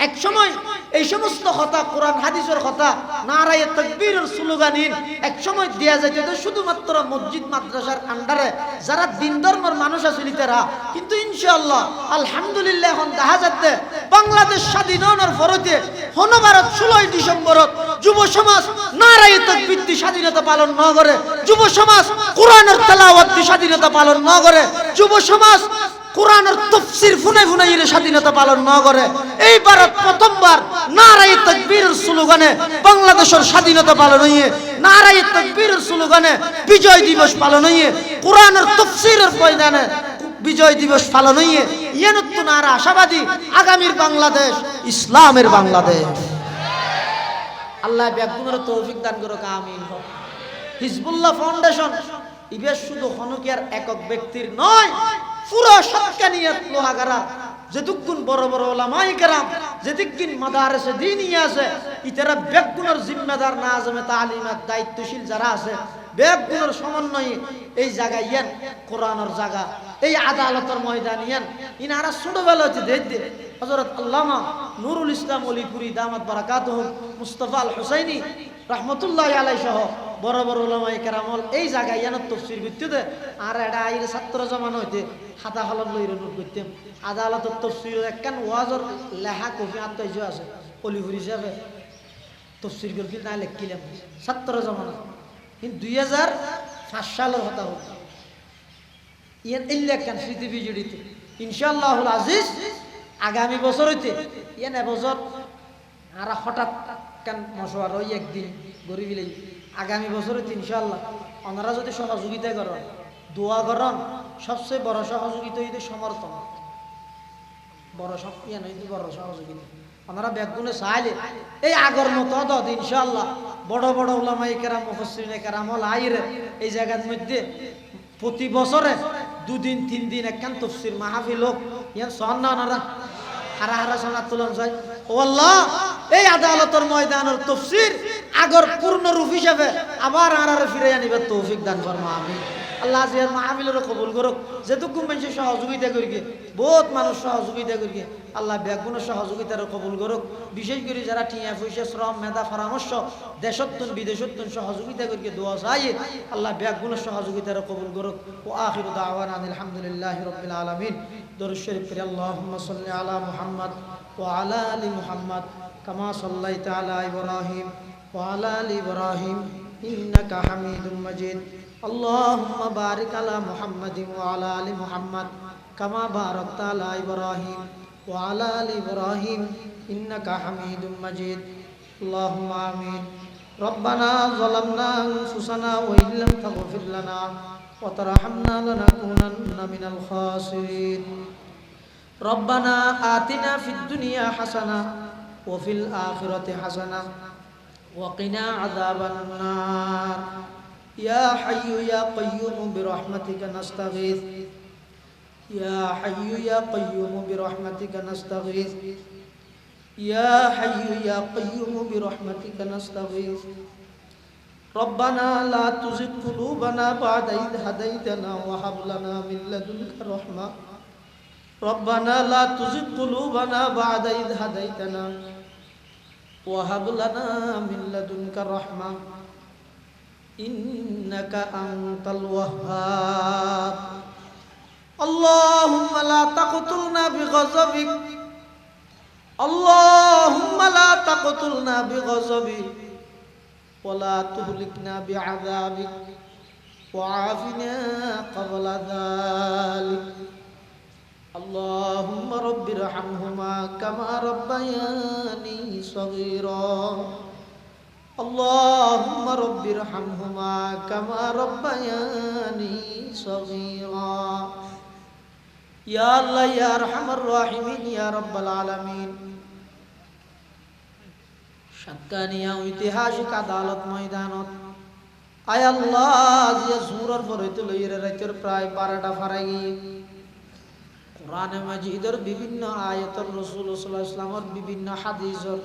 এক সময় এই সমস্ত কথা কোরআন হাদিসের কথা নারায়ে তাকবীরের স্লোগানিন এক সময় দেয়া যাইতো শুধুমাত্র মসজিদ মাদ্রাসার আন্ডারে যারা দিন ধর্মের মানুষ আছিল তারা, কিন্তু ইনশাআল্লাহ আলহামদুলিল্লাহ এখন দেখা যাচ্ছে বাংলাদেশ স্বাধীন হওয়ার পরতে হনভারত 16 ডিসেম্বরত যুব সমাজ নারায়ে তাকবীর দি স্বাধীনতা পালন না করে, যুব সমাজ কোরআনের তেলাওয়াত দি স্বাধীনতা পালন না করে, যুব সমাজ কোরআনের তাফসীর ফুনাই ফুনাই স্বাধীনতা পালন না করে। এই ভারত প্রথমবার নারায়ে তাকবীরের স্লোগানে বাংলাদেশের স্বাধীনতা পালন হইয়ে নারায়ে তাকবীরের স্লোগানে বিজয় দিবস পালন হইয়ে কোরআনের তাফসীরের ময়দানে বিজয় দিবস পালন হইয়ে ইয়ানতুন আর আশাবাদী আগামীর বাংলাদেশ ইসলামের বাংলাদেশ। আল্লাহ বেগুনের তৌফিক দান করুক আমিন। হিজবুল্লাহ ফাউন্ডেশন ইবে শুধু হনকিয়ার একক ব্যক্তির নয়, পুরো সক্কানিয়াত লোহাগারা যেতুকুন বড় বড় ওলামায়ে কেরাম যেতিকিন মাদারেসে দ্বীনিয়া আছে ইতারা বেগুনের জিম্মেদার নাজমে তালিমাত দায়িত্বশীল যারা আছে বেগুনের সমন্বয়ে এই জায়গা ইয়ান কোরআনের জায়গা এই আদালতের ময়দান ইয়ান ইনারা ছোটবেলাতে দেখতে হযরত আল্লামা নুরুল ইসলাম অলিপুরি দামাত বারাকাতুহু মুস্তাফা আল হুসাইনি রহমতুল্লাহি আলাইহি সহ বড় বড় ওলামায়ে কেরামল এই জায়গায় ইয়ানত তাফসীর ভিত্তিতে আর এটা আইরে ছাত্র জমান হইতে খাতা কলম লইরে নোট করতেম আদালতের তাফসীর একখান ওয়াজর লেখা কপি আত্মীয় আছে অলিপুরি হিসাবে তাফসীর করতে না লিখিলাম ছাত্র জমান কিন্তু 2005 সালের কথা হতো ইয়ান ইল্লাকান স্মৃতি বিজড়িত ইনশাআল্লাহুল আজিজ আগামী বছর হইতে ইয়ান এবছর আর হঠাৎ কান মশওয়ার ওই একদিন গরিবিলে আগামী বছর হইতে ইনশাআল্লাহ ওনারা যদি সহযোগিতা করেন দোয়া করেন সবচেয়ে বড় সহযোগিতা হইতে সমর্থন বড় ইয়ান হইতে বড় সহযোগিতা ওনারা বেগুনে চাইলে এই আগর মতো দদ ইনশাআল্লাহ বড় বড় উলামায়ে কেরাম মুফাসসিরিনে কেরামল আইরে এই জায়গার মধ্যে প্রতি বছরে 2 দিন 3 দিন একখান তাফসীর মাহফিল হোক ইয়ান সন্না ওনারা হারা হারা সোনা তুলন যায় ও আল্লাহ এই আদালতের ময়দানের তাফসীর আগর পূর্ণ রূপ হিসাবে আবার আরারে ফিরে আনিবার তৌফিক দান ফরমা আমিন। আল্লাহ জিয়ার মাহফিলের কবুল করুক যেটুকু মানুষ সহযোগিতা করিগে বহুত মানুষ সহযোগিতা করিগে আল্লাহ বেগুনের সহযোগিতার কবুল করুক। বিশেষ করে যারা টিয়া পয়সা শ্রম মেধা পরামর্শ দেশত্বন বিদেশত্বন সহযোগিতা করিগে দোয়া চাই আল্লাহ বেগুনের সহযোগিতার কবুল করুক। ও আখিরু দাওয়ানা আলহামদুলিল্লাহি রাব্বিল আলামিন। দরুদ শরীফ পড়ি আল্লাহুম্মা সাল্লি আলা মুহাম্মদ ওয়া আলা আলি মুহাম্মদ কামা সাল্লাইতা আলা ইব্রাহিম ওয়া আলা আলি ইব্রাহিম ইন্নাকা হামিদুম মাজিদ। اللهم بارك على محمد وعلى آل محمد كما باركت على إبراهيم وعلى آل إبراهيم إنك حميد مجيد اللهم آمين. ربنا ظلمنا أنفسنا وإن لم تغفر لنا وترحمنا لنكونن من الخاسرين. ربنا آتنا في الدنيا حسنة وفي الآخرة حسنة وقنا عذاب النار. يا حي يا قيوم برحمتك نستغيث يا حي يا قيوم برحمتك نستغيث يا حي يا قيوم برحمتك نستغيث ربنا لا تزغ قلوبنا بعد إذ هديتنا وهب لنا من لدنك رحمة ربنا لا تزغ قلوبنا بعد إذ هديتنا وهب لنا من لدنك رحمة إنك أنت الوهاب اللهم لا تقتلنا بغضبك اللهم لا تقتلنا بغضبك ولا تهلكنا بعذابك وعافنا قبل ذلك اللهم رب ارحمهما كما ربياني صغيرا اللهم رب ارحمهما كما ربياني صغيرا يا الله يا ارحم الراحمين يا رب العالمين সাতকানিয়া ঐতিহাসিক আদালত ময়দানত আয় আল্লাহ যে সূরার পড়তে লইরে রাতের প্রায় 12টা ফারাই গিয়ে কোরআনে মাজিদের বিভিন্ন আয়াতর রাসূল সাল্লাল্লাহু আলাইহি ওয়াসাল্লামের বিভিন্ন হাদিসের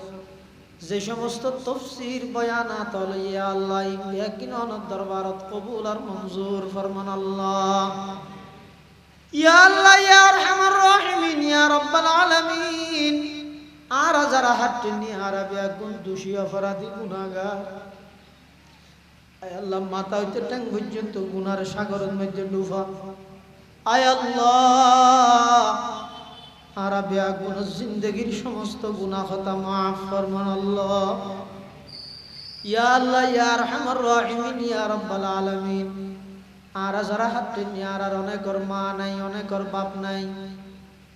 যে সমস্ত তাফসীর বয়ানাত হলো ইয়া আল্লাহ ইয়াকিন অনর দরবারত কবুল আর মঞ্জুর ফরমান আল্লাহ ইয়া আল্লাহ ইয়া আরহামার রাহিমিন ইয়া রাব্বাল আলামিন আর যারা হাত নিয়ে আরবে আগুন দোষী অপরাধী গুনাহগার আয় আল্লাহ মাথা হইতে ট্যাং পর্যন্ত গুনার সাগরের মধ্যে ডুবা আয় আল্লাহ আরবে আগুন জিন্দেগীর সমস্ত গুনাহ খাতা মাফ ফরমান আল্লাহ ইয়া আল্লাহ ইয়া আরহামার রাহিমিন ইয়া রাব্বাল আলামিন আর যারা হাত নিয়ে আর অনেকর মা নাই অনেকর বাপ নাই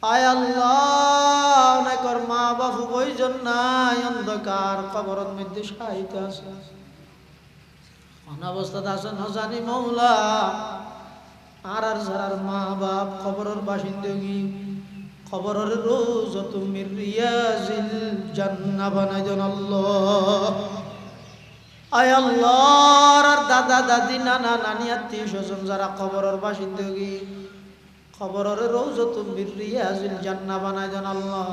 আয় আল্লাহ অনেকর মা বাবু বইজন নাই অন্ধকার কবরের মধ্যে শায়িত আছে অনাবস্থাতে আছে না জানি মওলা আর যারার মা বাপ কবরের বাসিন্দগি কবরের রোজাতুম মির রিয়াজিল জান্নাহ বানাই দেন আল্লাহ আয় আল্লাহ আর দাদা দাদি নানা নানি আত্মীয় স্বজন যারা কবরের বাসিন্দগি কবরের রওজাতুম মির রিয়াজিল জান্নাহ বানাই দেন আল্লাহ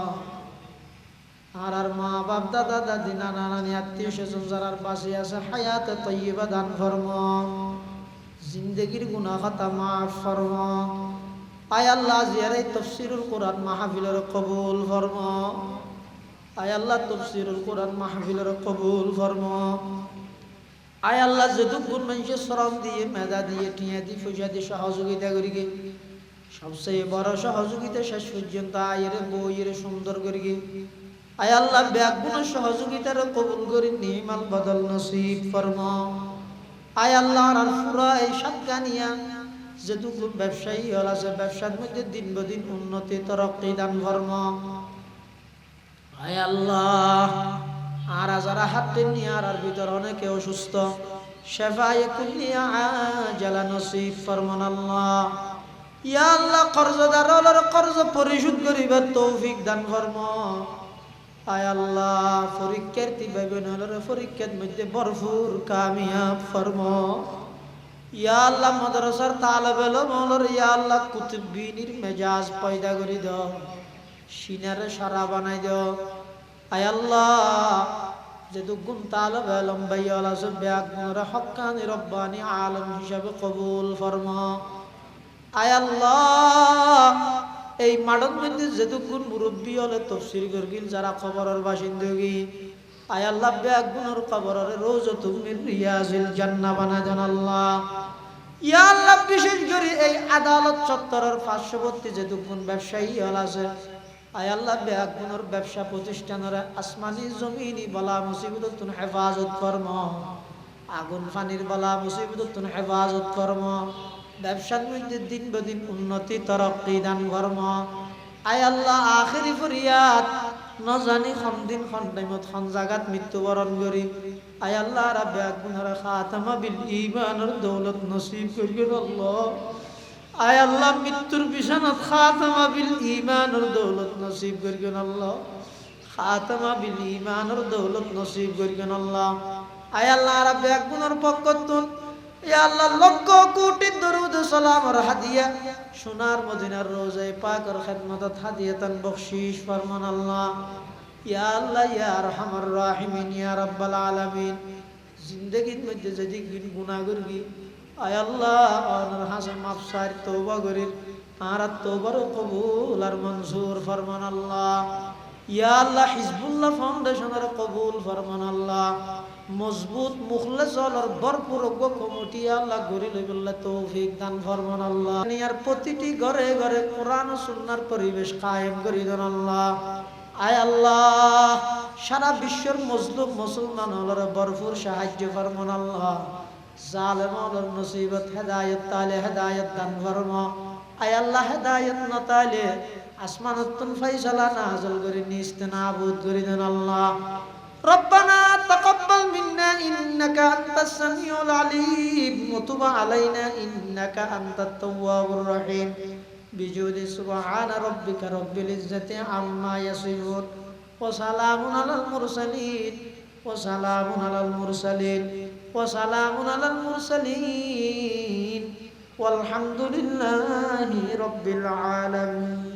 আর মা বাপ দাদা দাদি নানা নানি আত্মীয় স্বজন যারা পাশে আছে হায়াতে তাইয়্যিবা দান ফরমা জিন্দেগীর গুনাহ খাতা মাফ ফরমা আয় আল্লাহ জিয়ারে তাফসীরুল কোরআন মাহফিলের কবুল ফরমা আয় আল্লাহ তাফসীরুল কোরআন মাহফিলের কবুল ফরমা আয় আল্লাহ যতক্ষণ মানুষের শ্রম দিয়ে মেধা দিয়ে টিয়া দিয়ে পয়সা দিয়ে সহযোগিতা করি গে সবচেয়ে বড় সহযোগিতা শেষ পর্যন্ত আয়ের বইয়ের সুন্দর করি গে আয় আল্লাহ ব্যাগুণ সহযোগিতার কবুল করি নিমাল বদল নসিব ফরমা আয় আল্লাহ আর পুরা এই সাতকানিয়া যতক্ষণ ব্যবসায়ী হল আছে ব্যবসার মধ্যে দিন বদিন উন্নতি তরক্কি দান ফরমা আয় আল্লাহ আর যারা হাত নিয়ে আর ভিতর অনেকে অসুস্থ শেফায়ে কুল্লিয়া আজালা নসিব ফরমান আল্লাহ ইয়া আল্লাহ কর্জদার হলার কর্জ পরিশোধ করিবার তৌফিক দান ফরমা আয় আল্লাহ পরীক্ষার্থী ভাইবেন হলার পরীক্ষার মধ্যে ভরপুর কামিয়াব ফরমা ইয়া আল্লাহ মাদ্রাসার তালেব ইলম হলার ইয়া আল্লাহ কুতুববিনীর মেজাজ পয়দা করে দাও সিনারে সারা বানাই দাও আয় আল্লাহ যতক্ষণ তালেব ইলম ভাইয়াল আছে ব্যাগুণের হক্কানি রব্বানি আলম হিসাবে কবুল ফরমা আয় আল্লাহ এই মাঠের মধ্যে যতক্ষণ মুরব্বী হলে তাফসীর করগিল যারা কবরের বাসিন্দগি আয় আল্লাহ ব্যাগুণের কবরের রওজাতুম মির রিয়াজিল জান্নাহ বানাই দেন আল্লাহ ইয়া আল্লাহ বিশেষ করে এই আদালত চত্বরের পার্শ্ববর্তী যতক্ষণ ব্যবসায়ী হল আছে আয় আল্লাহ ব্যাগুণের ব্যবসা প্রতিষ্ঠানের আসমানি জমিনি বলা মুসিবততুন হেফাজত ফরমা আগুন পানির বলা মুসিবততুন হেফাজত ফরমা ব্যবসার মধ্যে দিন বদিন উন্নতি তরক্কি দান ফরমা আয় আল্লাহ আখিরি ফরিয়াদ ন জানি খন দিন খন টাইমত খন জাগাত মৃত্যুবরণ করি আয় আল্লাহ রাব্বে আগুনের খাতামা বিল ঈমানের দৌলত নসিব করিও আল্লাহ আয় আল্লাহ মৃত্যুর বিছানাত খাতামা বিল ঈমানের দৌলত নসিব করিও আল্লাহ খাতামা বিল ঈমানের দৌলত নসিব করিও আল্লাহ আয় আল্লাহ রাব্বে আগুনের পক্ষতুন ইয়া আল্লাহ লক্ষ কোটি দরুদ সালাম আর হাদিয়া সোনার মদিনার রোজায়ে পাকের খিদমতত হাদিয়াতান বখশিশ ফরমান আল্লাহ ইয়া আল্লাহ ইয়া আরহামার রাহিমিন ইয়া রাব্বাল আলামিন জিন্দগির মধ্যে যদি গুনাহ করি আয় আল্লাহ ওনার হাসে মাফ সার তওবা করি আর তওবার কবুল আর মনজুর ফরমান আল্লাহ ইয়া আল্লাহ হিজবুল্লাহ ফাউন্ডেশনের কবুল ফরমান আল্লাহ মজবুত মুখলেস আর ভরপুর কমিটি আল্লাহ গড়ি লইবল্লাহ তৌফিক দান ফরমান আল্লাহ আর প্রতিটি ঘরে ঘরে কোরআন ও সুন্নাহর পরিবেশ কায়েম করি দেন আল্লাহ আয় আল্লাহ সারা বিশ্বের মজলুম মুসলমান হলর ভরপুর সাহায্য ফরমান আল্লাহ জালেম হলর মুসিবত হেদায়েত তালে হেদায়েত দান ফরমা আয় আল্লাহ হেদায়েত না তালে আসমানতুন ফাইসালা নাযিল করি নিস্তেনাবুদ করি দেন আল্লাহ ربنا تقبل منا إنك أنت السميع العليم وتب علينا إنك أنت التواب الرحيم بجود سبحان ربك رب العزة عما يصفون وسلام على المرسلين وسلام على المرسلين وسلام على المرسلين والحمد لله رب العالمين